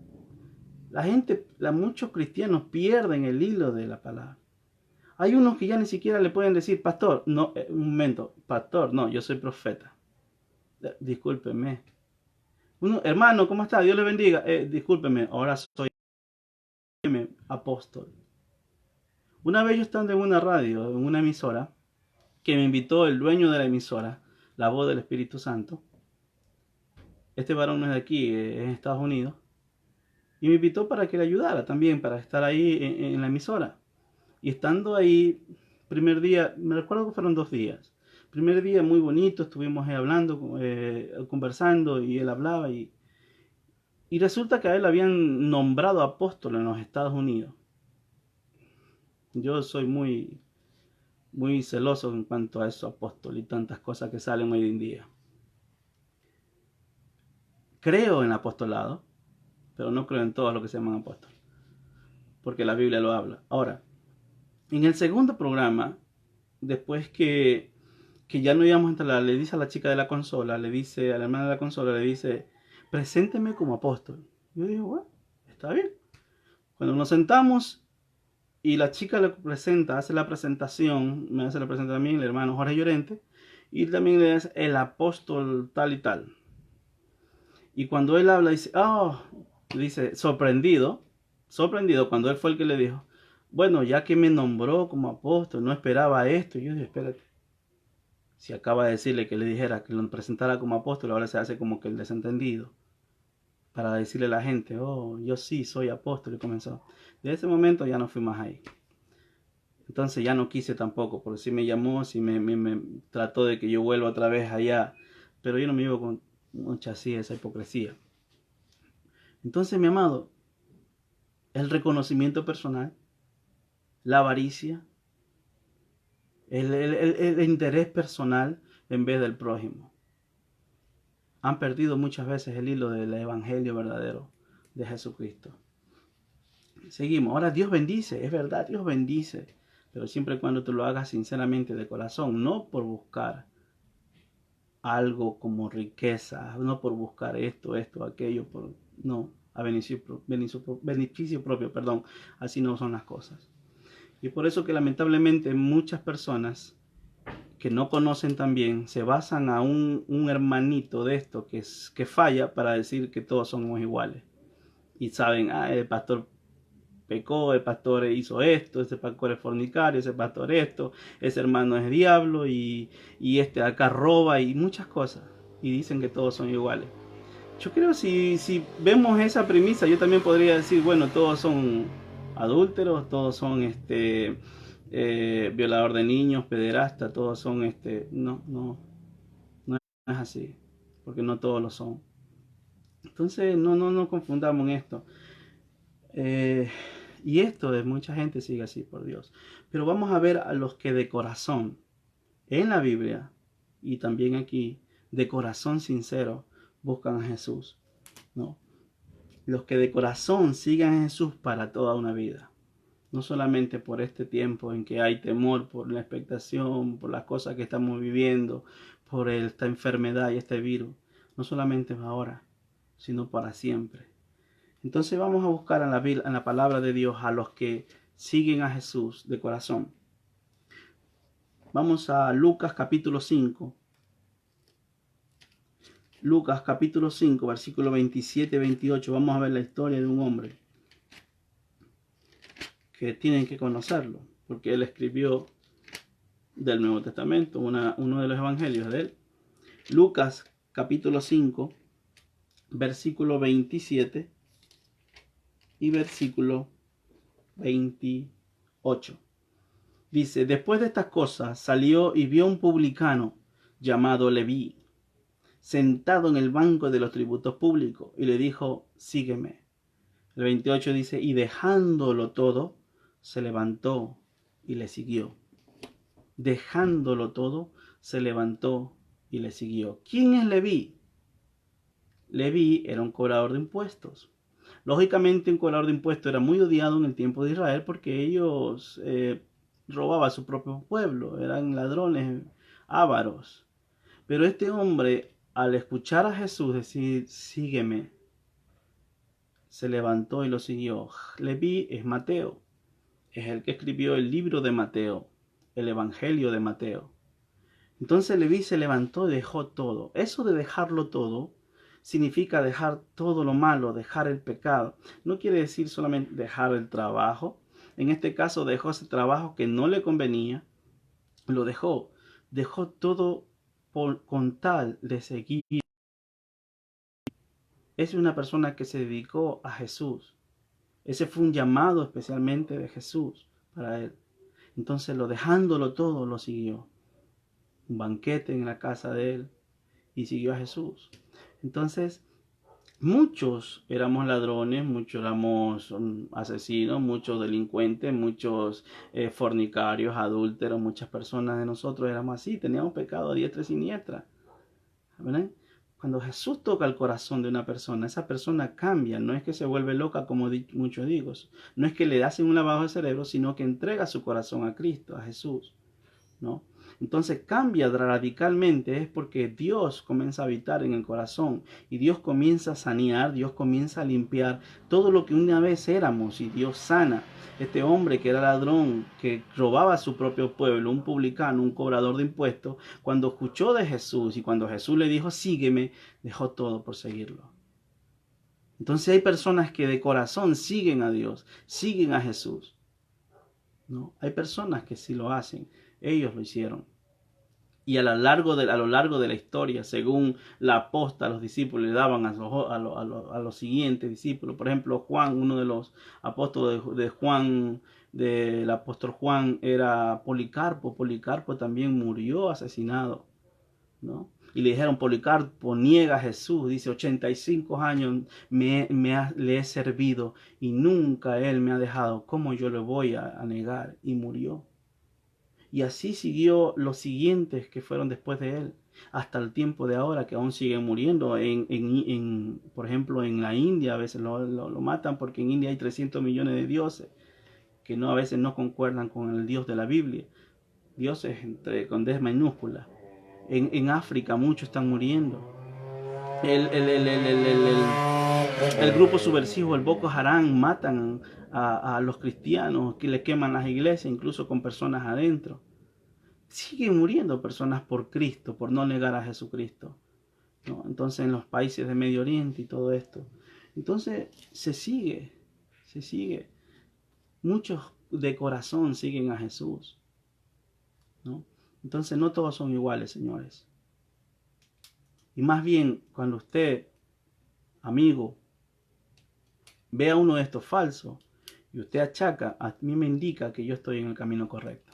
muchos cristianos pierden el hilo de la palabra. Hay unos que ya ni siquiera le pueden decir, pastor, no, un momento, pastor, no, yo soy profeta. Discúlpeme. Hermano, ¿cómo está? Dios le bendiga. Discúlpeme, ahora soy apóstol. Una vez yo estando en una radio, en una emisora, que me invitó el dueño de la emisora, La Voz del Espíritu Santo. Este varón no es de aquí, es en Estados Unidos. Y me invitó para que le ayudara también, para estar ahí en la emisora. Y estando ahí, primer día, me recuerdo que fueron 2 días. Primer día muy bonito, estuvimos hablando, conversando, y él hablaba. Y resulta que a él habían nombrado apóstol en los Estados Unidos. Yo soy muy celoso en cuanto a eso, apóstol, y tantas cosas que salen hoy en día. Creo en apostolado, pero no creo en todos los que se llaman apóstol, porque la Biblia lo habla. Ahora, en el segundo programa, después que ya no íbamos a entrar, le dice a la chica de la consola, le dice a la hermana de la consola, le dice, presénteme como apóstol. Yo digo, bueno, está bien. Cuando nos sentamos y la chica le presenta, hace la presentación, me hace la presentación a mí, el hermano Jorge Llorente, y también le dice el apóstol tal y tal. Y cuando él habla, dice, dice, sorprendido cuando él fue el que le dijo, bueno, ya que me nombró como apóstol, no esperaba esto. Y yo dije, espérate, si acaba de decirle que le dijera que lo presentara como apóstol, ahora se hace como que el desentendido, para decirle a la gente, yo sí soy apóstol, y comenzó. De ese momento ya no fui más ahí. Entonces ya no quise tampoco, porque si me llamó, si me trató de que yo vuelva otra vez allá, pero yo no me iba con mucha así, esa hipocresía. Entonces, mi amado, el reconocimiento personal, la avaricia, el interés personal en vez del prójimo, han perdido muchas veces el hilo del evangelio verdadero de Jesucristo. Seguimos. Ahora Dios bendice, es verdad, Dios bendice, pero siempre y cuando tú lo hagas sinceramente de corazón, no por buscar algo como riqueza, no por buscar esto, aquello, no, a beneficio propio, perdón, así no son las cosas. Y por eso que lamentablemente muchas personas que no conocen también se basan a un hermanito de esto que falla para decir que todos somos iguales. Y saben, el pastor pecó, el pastor hizo esto, ese pastor es fornicario, ese pastor esto, ese hermano es diablo y este acá roba y muchas cosas. Y dicen que todos son iguales. Yo creo si vemos esa premisa, yo también podría decir, bueno, todos son adúlteros, todos son violador de niños, pederasta, todos son no es así, porque no todos lo son. Entonces no confundamos en esto. Y esto de mucha gente sigue así, por Dios. Pero vamos a ver a los que de corazón, en la Biblia y también aquí, de corazón sincero, buscan a Jesús, ¿no? Los que de corazón sigan a Jesús para toda una vida. No solamente por este tiempo en que hay temor, por la expectación, por las cosas que estamos viviendo, por esta enfermedad y este virus. No solamente ahora, sino para siempre. Entonces vamos a buscar en la palabra de Dios a los que siguen a Jesús de corazón. Vamos a Lucas capítulo 5. Lucas capítulo 5, versículo 27-28. Vamos a ver la historia de un hombre que tienen que conocerlo, porque él escribió del Nuevo Testamento, uno de los evangelios de él. Lucas capítulo 5, versículo 27 y versículo 28. Dice, después de estas cosas salió y vio un publicano llamado Leví, sentado en el banco de los tributos públicos, y le dijo, sígueme. El 28 dice, y dejándolo todo, se levantó y le siguió. Dejándolo todo, se levantó y le siguió. ¿Quién es Leví? Leví era un cobrador de impuestos. Lógicamente, un cobrador de impuestos era muy odiado en el tiempo de Israel porque ellos robaban a su propio pueblo, eran ladrones, ávaros. Pero este hombre, al escuchar a Jesús decir, sígueme, se levantó y lo siguió. Leví es Mateo, es el que escribió el libro de Mateo, el Evangelio de Mateo. Entonces Leví se levantó y dejó todo. Eso de dejarlo todo significa dejar todo lo malo, dejar el pecado. No quiere decir solamente dejar el trabajo. En este caso dejó ese trabajo que no le convenía, lo dejó. dejó todo con tal de seguir. Es una persona que se dedicó a Jesús. Ese fue un llamado especialmente de Jesús para él. Entonces, dejándolo todo, lo siguió. Un banquete en la casa de él y siguió a Jesús. Entonces, muchos éramos ladrones, muchos éramos asesinos, muchos delincuentes, muchos fornicarios, adúlteros, muchas personas de nosotros éramos así, teníamos pecado a diestra y siniestra. ¿Verdad? Cuando Jesús toca el corazón de una persona, esa persona cambia, no es que se vuelve loca como muchos digo, no es que le hacen un lavado de cerebro, sino que entrega su corazón a Cristo, a Jesús, ¿no? Entonces cambia radicalmente, es porque Dios comienza a habitar en el corazón y Dios comienza a sanear, Dios comienza a limpiar todo lo que una vez éramos y Dios sana. Este hombre que era ladrón, que robaba a su propio pueblo, un publicano, un cobrador de impuestos, cuando escuchó de Jesús y cuando Jesús le dijo sígueme, dejó todo por seguirlo. Entonces hay personas que de corazón siguen a Dios, siguen a Jesús, ¿no? Hay personas que sí lo hacen, ellos lo hicieron. Y a lo largo de la historia, según la aposta, los discípulos le daban a los siguientes discípulos. Por ejemplo, Juan, uno de los apóstoles de Juan, del apóstol Juan, era Policarpo. Policarpo también murió asesinado, ¿no? Y le dijeron, Policarpo niega a Jesús, dice, 85 años le he servido y nunca él me ha dejado. ¿Cómo yo le voy a negar? Y murió. Y así siguió los siguientes que fueron después de él, hasta el tiempo de ahora, que aún siguen muriendo. Por ejemplo, en la India a veces lo matan porque en India hay 300 millones de dioses que a veces no concuerdan con el Dios de la Biblia. Dioses con D minúscula. En África muchos están muriendo. El grupo subversivo, el Boko Haram, matan a los cristianos, que le queman las iglesias, incluso con personas adentro. Siguen muriendo personas por Cristo, por no negar a Jesucristo, ¿no? Entonces en los países de Medio Oriente y todo esto. Entonces se sigue. Muchos de corazón siguen a Jesús, ¿no? Entonces no todos son iguales, señores. Y más bien, cuando usted, amigo, vea uno de estos falsos y usted achaca, a mí me indica que yo estoy en el camino correcto.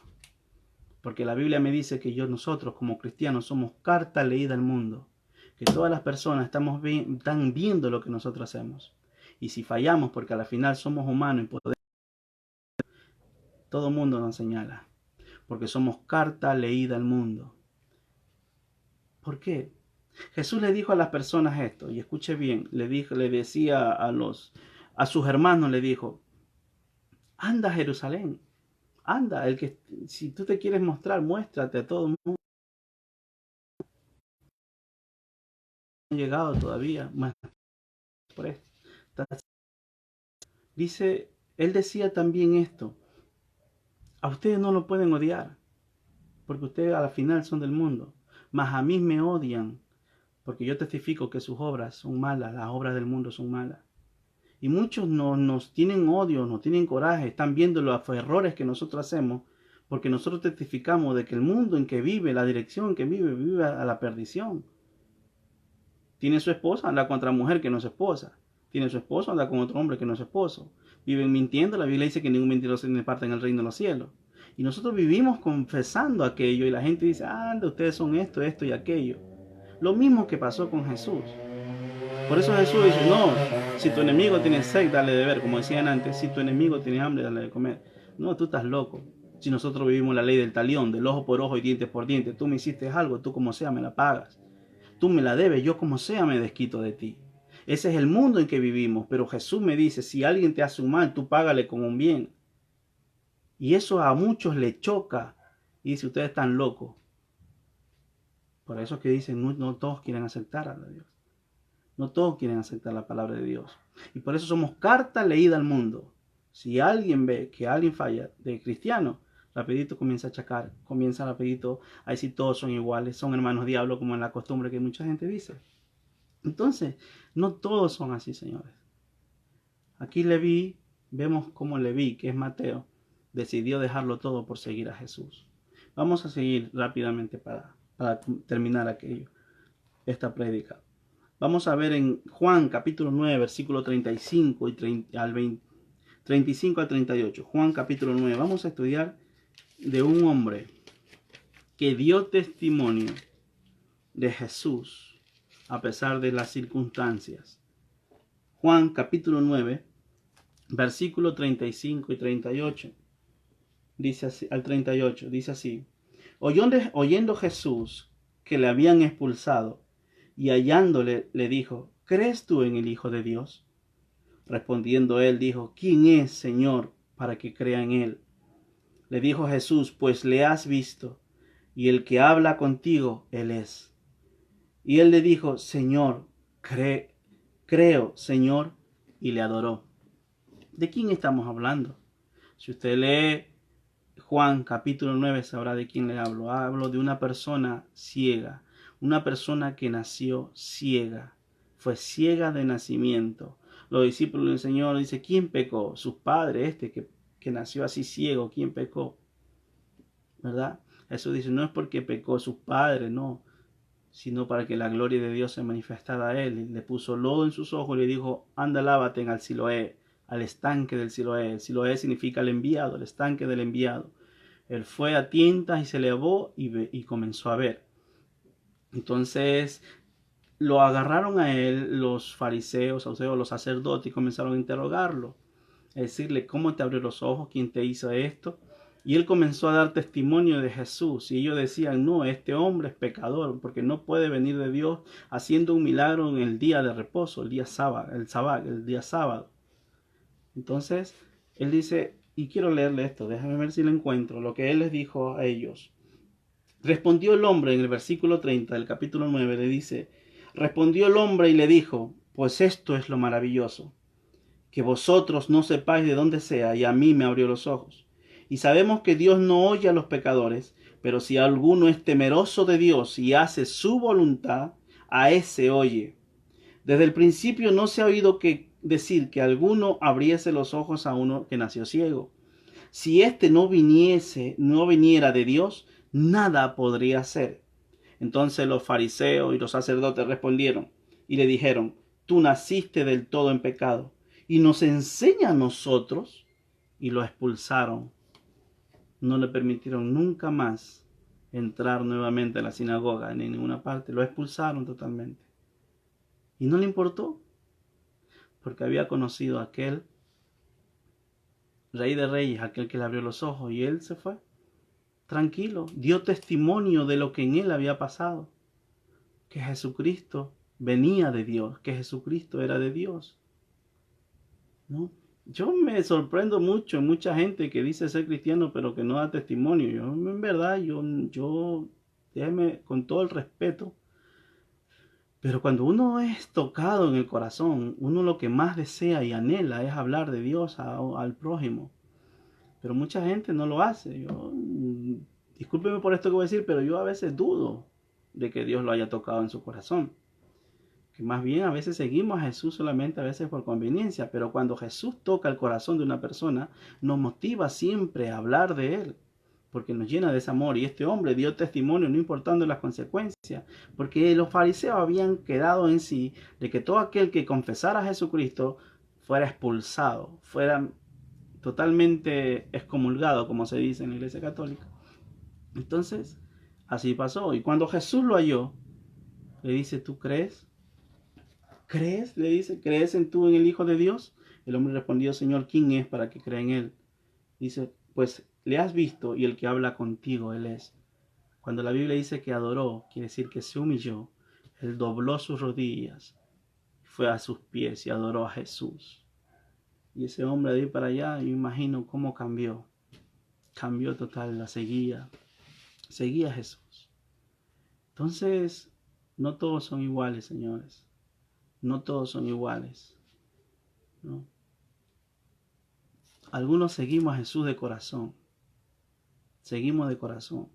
Porque la Biblia me dice que nosotros como cristianos somos carta leída al mundo. Que todas las personas están viendo lo que nosotros hacemos. Y si fallamos, porque al final somos humanos y todo el mundo nos señala. Porque somos carta leída al mundo. ¿Por qué? Jesús le dijo a las personas esto, y escuche bien, le decía a sus hermanos, le dijo, anda a Jerusalén, anda, si tú te quieres mostrar, muéstrate a todo el mundo. No han llegado todavía, más por esto. Dice, él decía también esto, a ustedes no lo pueden odiar, porque ustedes a la final son del mundo, mas a mí me odian, porque yo testifico que sus obras son malas, las obras del mundo son malas. Y muchos nos tienen odio, nos tienen coraje, están viendo los errores que nosotros hacemos, porque nosotros testificamos de que el mundo en que vive, la dirección en que vive a la perdición. Tiene su esposa, anda con otra mujer que no es esposa. Tiene su esposo, anda con otro hombre que no es esposo. Viven mintiendo, la Biblia dice que ningún mentiroso tiene parte en el reino de los cielos. Y nosotros vivimos confesando aquello y la gente dice, anda, ustedes son esto, esto y aquello. Lo mismo que pasó con Jesús. Por eso Jesús dice, no, si tu enemigo tiene sed, dale de beber, como decían antes, si tu enemigo tiene hambre, dale de comer. No, tú estás loco. Si nosotros vivimos la ley del talión, del ojo por ojo y diente por diente, tú me hiciste algo, tú como sea me la pagas. Tú me la debes, yo como sea me desquito de ti. Ese es el mundo en que vivimos, pero Jesús me dice, si alguien te hace un mal, tú págale con un bien. Y eso a muchos le choca. Y dice, ustedes están locos. Por eso es que dicen, no todos quieren aceptar a Dios. No todos quieren aceptar la palabra de Dios. Y por eso somos carta leída al mundo. Si alguien ve que alguien falla de cristiano, rapidito comienza a achacar, comienza rapidito a decir todos son iguales, son hermanos diablo, como en la costumbre que mucha gente dice. Entonces, no todos son así, señores. Aquí vemos cómo Leví, que es Mateo, decidió dejarlo todo por seguir a Jesús. Vamos a seguir rápidamente para terminar esta prédica. Vamos a ver en Juan capítulo 9, versículo 35 35 al 38. Juan capítulo 9. Vamos a estudiar de un hombre que dio testimonio de Jesús a pesar de las circunstancias. Juan capítulo 9, versículo 35 y 38. Dice así, al 38, dice así: oyendo Jesús que le habían expulsado y hallándole, le dijo: ¿crees tú en el Hijo de Dios? Respondiendo él, dijo: ¿quién es, Señor, para que crea en él? Le dijo Jesús: pues le has visto, y el que habla contigo, él es. Y él le dijo: Señor, creo, Señor, y le adoró. ¿De quién estamos hablando? Si usted lee Juan capítulo 9, sabrá de quién le hablo. Hablo de una persona ciega, una persona que nació ciega, fue ciega de nacimiento. Los discípulos del Señor dicen: ¿quién pecó? Sus padres, que nació así ciego, ¿quién pecó? ¿Verdad? Jesús dice: no es porque pecó sus padres, no, sino para que la gloria de Dios se manifestara a él. Y le puso lodo en sus ojos y le dijo: anda, lávate en el Siloé, al estanque del Siloé. El Siloé significa el enviado, el estanque del enviado. Él fue a tientas y se lavó y comenzó a ver. Entonces lo agarraron a él los fariseos, los sacerdotes, y comenzaron a interrogarlo, a decirle: ¿cómo te abrió los ojos? ¿Quién te hizo esto? Y él comenzó a dar testimonio de Jesús. Y ellos decían: no, este hombre es pecador, porque no puede venir de Dios haciendo un milagro en el día de reposo, el día sábado. Entonces él dice, y quiero leerle esto, déjame ver si lo encuentro, lo que él les dijo a ellos. Respondió el hombre, en el versículo 30 del capítulo 9, le dice: respondió el hombre y le dijo: pues esto es lo maravilloso, que vosotros no sepáis de dónde sea, y a mí me abrió los ojos. Y sabemos que Dios no oye a los pecadores, pero si alguno es temeroso de Dios y hace su voluntad, a ese oye. Desde el principio no se ha oído decir que alguno abriese los ojos a uno que nació ciego. Si éste no viniera de Dios, nada podría hacer. Entonces los fariseos y los sacerdotes respondieron y le dijeron: tú naciste del todo en pecado, y nos enseña a nosotros. Y lo expulsaron. No le permitieron nunca más entrar nuevamente a la sinagoga ni en ninguna parte. Lo expulsaron totalmente. Y no le importó, porque había conocido a aquel Rey de Reyes, aquel que le abrió los ojos, y él se fue tranquilo, dio testimonio de lo que en él había pasado, que Jesucristo venía de Dios, que Jesucristo era de Dios, ¿no? Yo me sorprendo mucho en mucha gente que dice ser cristiano pero que no da testimonio. Yo, en verdad, déjeme con todo el respeto, pero cuando uno es tocado en el corazón, uno lo que más desea y anhela es hablar de Dios al prójimo. Pero mucha gente no lo hace. Discúlpeme por esto que voy a decir, pero yo a veces dudo de que Dios lo haya tocado en su corazón. Que más bien a veces seguimos a Jesús solamente a veces por conveniencia, pero cuando Jesús toca el corazón de una persona, nos motiva siempre a hablar de Él, porque nos llena de ese amor. Y este hombre dio testimonio no importando las consecuencias, porque los fariseos habían quedado en sí de que todo aquel que confesara a Jesucristo fuera expulsado, fuera totalmente excomulgado, como se dice en la Iglesia Católica. Entonces, así pasó. Y cuando Jesús lo halló, le dice: ¿tú crees? ¿Crees? Le dice: ¿crees en el Hijo de Dios? El hombre respondió: Señor, ¿quién es para que crea en él? Dice: pues le has visto, y el que habla contigo, él es. Cuando la Biblia dice que adoró, quiere decir que se humilló. Él dobló sus rodillas, fue a sus pies y adoró a Jesús. Y ese hombre de ahí para allá, yo imagino cómo cambió. Cambió total, seguía a Jesús. Entonces, no todos son iguales, señores. No todos son iguales, ¿no? Algunos seguimos a Jesús de corazón. Seguimos de corazón.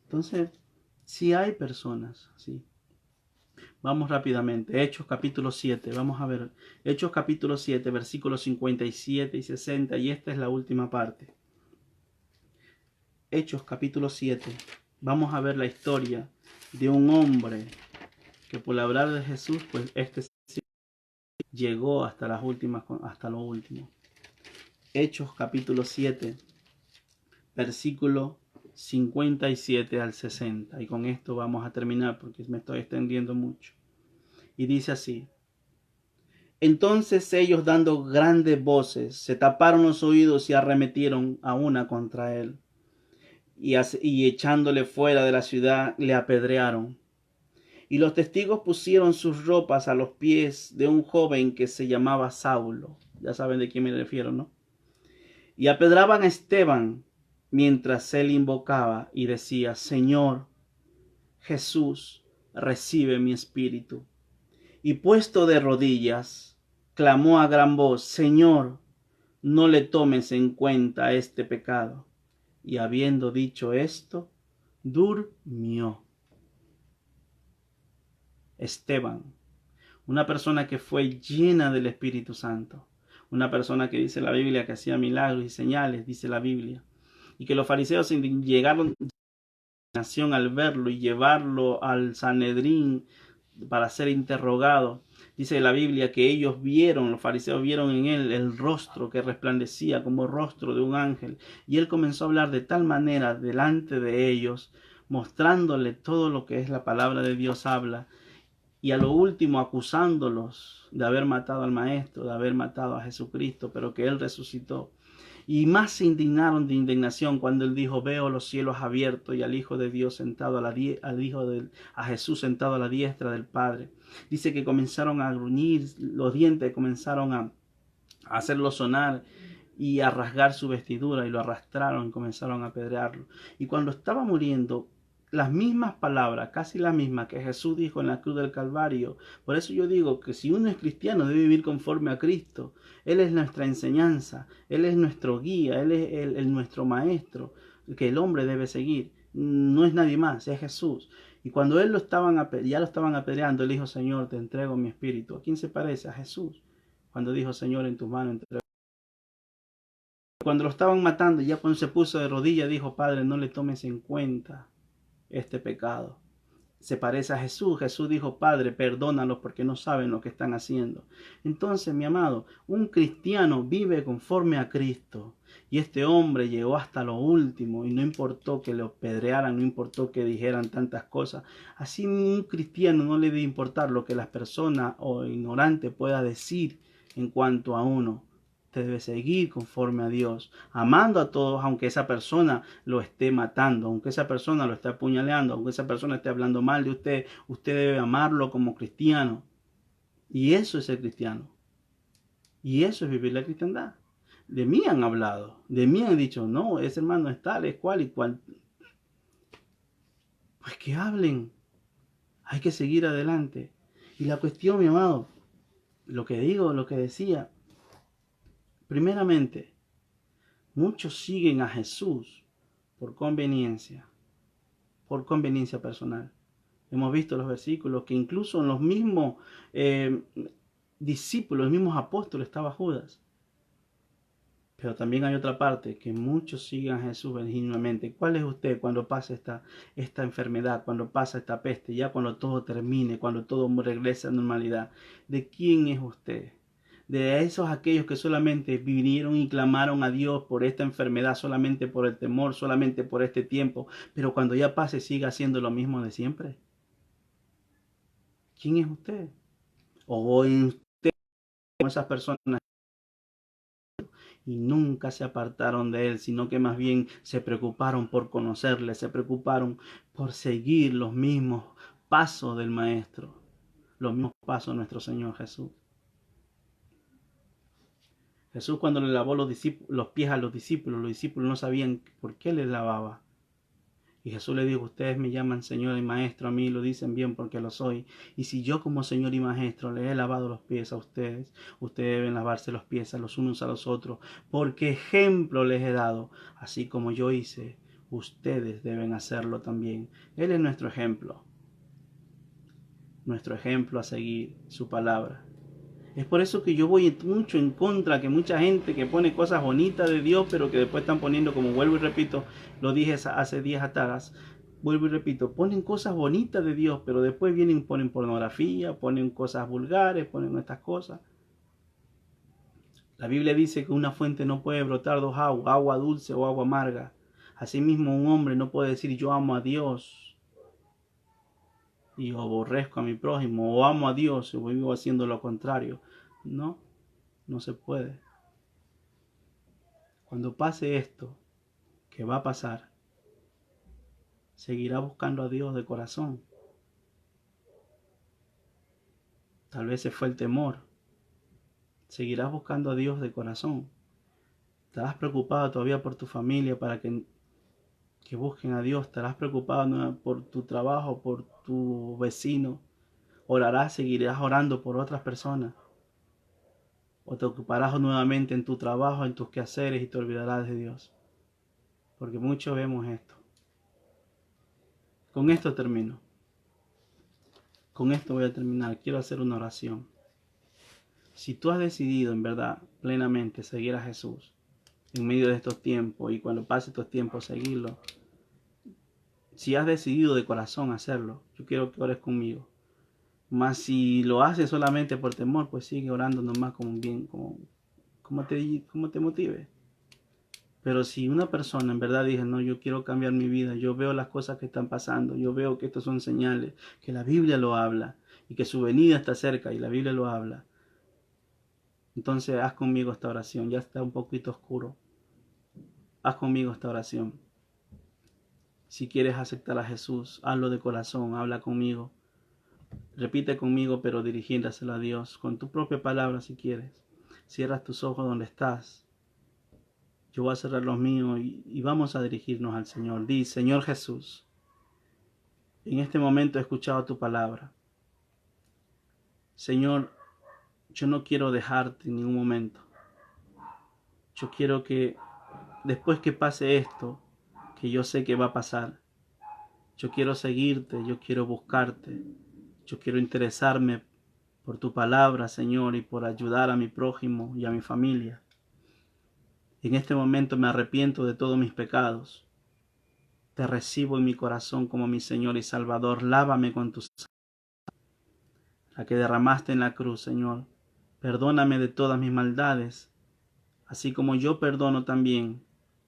Entonces, sí hay personas, sí. Vamos rápidamente. Hechos capítulo 7. Vamos a ver. Hechos capítulo 7, versículos 57 y 60. Y esta es la última parte. Hechos capítulo 7, vamos a ver la historia de un hombre que por hablar de Jesús, pues llegó hasta las últimas, hasta lo último. Hechos capítulo 7, versículo 57 al 60. Y con esto vamos a terminar porque me estoy extendiendo mucho. Y dice así: entonces ellos, dando grandes voces, se taparon los oídos y arremetieron a una contra él. Y echándole fuera de la ciudad, le apedrearon. Y los testigos pusieron sus ropas a los pies de un joven que se llamaba Saulo. Ya saben de quién me refiero, ¿no? Y apedraban a Esteban mientras él invocaba y decía: Señor Jesús, recibe mi espíritu. Y puesto de rodillas, clamó a gran voz: Señor, no le tomes en cuenta este pecado. Y habiendo dicho esto, durmió. Esteban, una persona que fue llena del Espíritu Santo, una persona que dice la Biblia que hacía milagros y señales, dice la Biblia, y que los fariseos llegaron a nación al verlo y llevarlo al Sanedrín para ser interrogado. Dice la Biblia que ellos vieron, los fariseos vieron en él el rostro que resplandecía como rostro de un ángel, y él comenzó a hablar de tal manera delante de ellos, mostrándole todo lo que es la palabra de Dios habla, y a lo último acusándolos de haber matado al Maestro, de haber matado a Jesucristo, pero que él resucitó. Y más se indignaron de indignación cuando él dijo: veo los cielos abiertos y al Hijo de Dios sentado a Jesús sentado a la diestra del Padre. Dice que comenzaron a gruñir los dientes, comenzaron a hacerlo sonar y a rasgar su vestidura, y lo arrastraron y comenzaron a apedrearlo. Y cuando estaba muriendo, las mismas palabras, casi las mismas que Jesús dijo en la cruz del Calvario. Por eso yo digo que si uno es cristiano debe vivir conforme a Cristo. Él es nuestra enseñanza, Él es nuestro guía, Él es nuestro maestro, que el hombre debe seguir. No es nadie más, es Jesús. Y cuando ya lo estaban apedreando, él dijo: Señor, te entrego mi espíritu. ¿A quién se parece? A Jesús. Cuando dijo: Señor, en tus manos entrego. Cuando lo estaban matando, ya cuando se puso de rodillas, dijo: Padre, no le tomes en cuenta este pecado. Se parece a Jesús. Jesús dijo: Padre, perdónalos porque no saben lo que están haciendo. Entonces, mi amado, un cristiano vive conforme a Cristo. Y este hombre llegó hasta lo último y no importó que lo apedrearan, no importó que dijeran tantas cosas. Así un cristiano no le debe importar lo que las personas o ignorantes puedan decir en cuanto a uno. Debe seguir conforme a Dios, amando a todos, aunque esa persona lo esté matando, aunque esa persona lo esté apuñaleando, aunque esa persona esté hablando mal de usted. Usted debe amarlo como cristiano. Y eso es ser cristiano. Y eso es vivir la cristiandad. De mí han hablado, de mí han dicho: no, ese hermano es tal, es cual y cual. Pues que hablen. Hay que seguir adelante. Y la cuestión, mi amado, lo que digo, lo que decía, primeramente, muchos siguen a Jesús por conveniencia personal. Hemos visto los versículos que incluso en los mismos discípulos, los mismos apóstoles, estaba Judas. Pero también hay otra parte, que muchos siguen a Jesús genuinamente. ¿Cuál es usted cuando pasa esta enfermedad, cuando pasa esta peste, ya cuando todo termine, cuando todo regrese a normalidad? ¿De quién es usted? De esos aquellos que solamente vinieron y clamaron a Dios por esta enfermedad, solamente por el temor, solamente por este tiempo, pero cuando ya pase siga haciendo lo mismo de siempre. ¿Quién es usted? ¿O en usted como esas personas y nunca se apartaron de él, sino que más bien se preocuparon por conocerle, se preocuparon por seguir los mismos pasos del Maestro, los mismos pasos de nuestro Señor Jesús? Jesús, cuando le lavó los pies a los discípulos no sabían por qué les lavaba. Y Jesús le dijo: ustedes me llaman Señor y Maestro, a mí lo dicen bien porque lo soy. Y si yo como Señor y Maestro les he lavado los pies a ustedes, ustedes deben lavarse los pies a los unos a los otros, porque ejemplo les he dado. Así como yo hice, ustedes deben hacerlo también. Él es nuestro ejemplo a seguir, su palabra. Es por eso que yo voy mucho en contra, que mucha gente que pone cosas bonitas de Dios, pero que después están poniendo, como vuelvo y repito, lo dije hace días atrás, vuelvo y repito, ponen cosas bonitas de Dios, pero después vienen, ponen pornografía, ponen cosas vulgares, ponen estas cosas. La Biblia dice que una fuente no puede brotar dos aguas, agua dulce o agua amarga. Asimismo, un hombre no puede decir yo amo a Dios y aborrezco a mi prójimo, o amo a Dios y vivo haciendo lo contrario. No, no se puede. Cuando pase esto, que va a pasar, seguirá buscando a Dios de corazón. Tal vez se fue el temor. Seguirás buscando a Dios de corazón. Estarás preocupado todavía por tu familia para que busquen a Dios. Estarás preocupado por tu trabajo, por tu vecino. Orarás, seguirás orando por otras personas. O te ocuparás nuevamente en tu trabajo, en tus quehaceres y te olvidarás de Dios. Porque muchos vemos esto. Con esto termino. Con esto voy a terminar. Quiero hacer una oración. Si tú has decidido en verdad, plenamente, seguir a Jesús en medio de estos tiempos y cuando pase estos tiempos seguirlo, si has decidido de corazón hacerlo, yo quiero que ores conmigo. Mas si lo haces solamente por temor, pues sigue orando nomás como bien, como te motive. Pero si una persona en verdad dice, no, yo quiero cambiar mi vida, yo veo las cosas que están pasando, yo veo que estos son señales, que la Biblia lo habla y que su venida está cerca y la Biblia lo habla, entonces haz conmigo esta oración. Ya está un poquito oscuro. Haz conmigo esta oración. Si quieres aceptar a Jesús, hazlo de corazón, habla conmigo. Repite conmigo, pero dirigiéndoselo a Dios, con tu propia palabra si quieres. Cierras tus ojos donde estás. Yo voy a cerrar los míos y vamos a dirigirnos al Señor. Di, Señor Jesús, en este momento he escuchado tu palabra. Señor, yo no quiero dejarte en ningún momento. Yo quiero que después que pase esto, que yo sé que va a pasar, yo quiero seguirte, yo quiero buscarte, yo quiero interesarme por tu palabra, Señor, y por ayudar a mi prójimo y a mi familia. En este momento me arrepiento de todos mis pecados. Te recibo en mi corazón como mi Señor y Salvador. Lávame con tu sangre, la que derramaste en la cruz, Señor. Perdóname de todas mis maldades, así como yo perdono también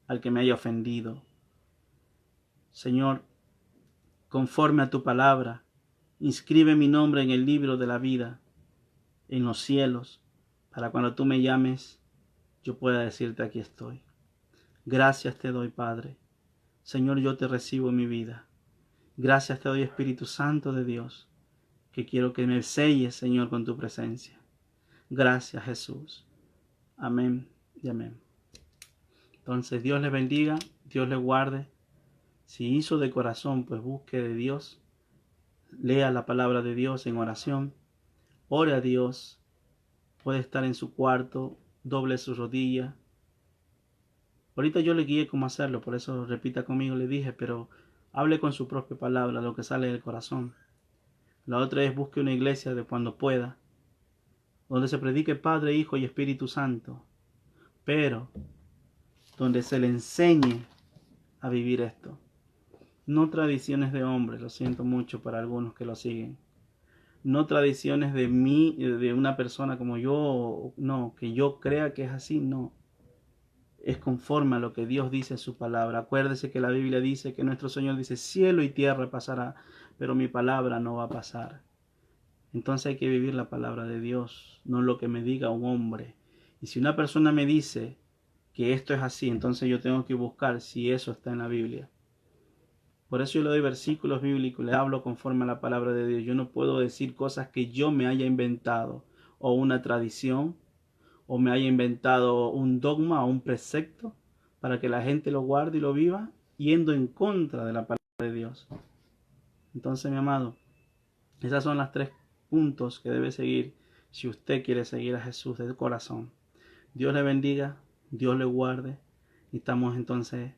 al que me haya ofendido. Señor, conforme a tu palabra, inscribe mi nombre en el libro de la vida, en los cielos, para cuando tú me llames, yo pueda decirte aquí estoy. Gracias te doy, Padre. Señor, yo te recibo en mi vida. Gracias te doy, Espíritu Santo de Dios, que quiero que me selles, Señor, con tu presencia. Gracias, Jesús. Amén y amén. Entonces, Dios les bendiga, Dios les guarde. Si hizo de corazón, pues busque de Dios. Lea la palabra de Dios en oración. Ore a Dios. Puede estar en su cuarto, doble su rodilla. Ahorita yo le guié cómo hacerlo, por eso repita conmigo, le dije, pero hable con su propia palabra, lo que sale del corazón. La otra es busque una iglesia de cuando pueda, donde se predique Padre, Hijo y Espíritu Santo, pero donde se le enseñe a vivir esto. No tradiciones de hombres, lo siento mucho para algunos que lo siguen. No tradiciones de mí, de una persona como yo, no, que yo crea que es así, no. Es conforme a lo que Dios dice en su palabra. Acuérdese que la Biblia dice que nuestro Señor dice, cielo y tierra pasará, pero mi palabra no va a pasar. Entonces hay que vivir la palabra de Dios, no lo que me diga un hombre. Y si una persona me dice que esto es así, entonces yo tengo que buscar si eso está en la Biblia. Por eso yo le doy versículos bíblicos, le hablo conforme a la palabra de Dios. Yo no puedo decir cosas que yo me haya inventado, o una tradición, o me haya inventado un dogma o un precepto para que la gente lo guarde y lo viva, yendo en contra de la palabra de Dios. Entonces, mi amado, esas son las 3 puntos que debe seguir si usted quiere seguir a Jesús de corazón. Dios le bendiga, Dios le guarde y estamos entonces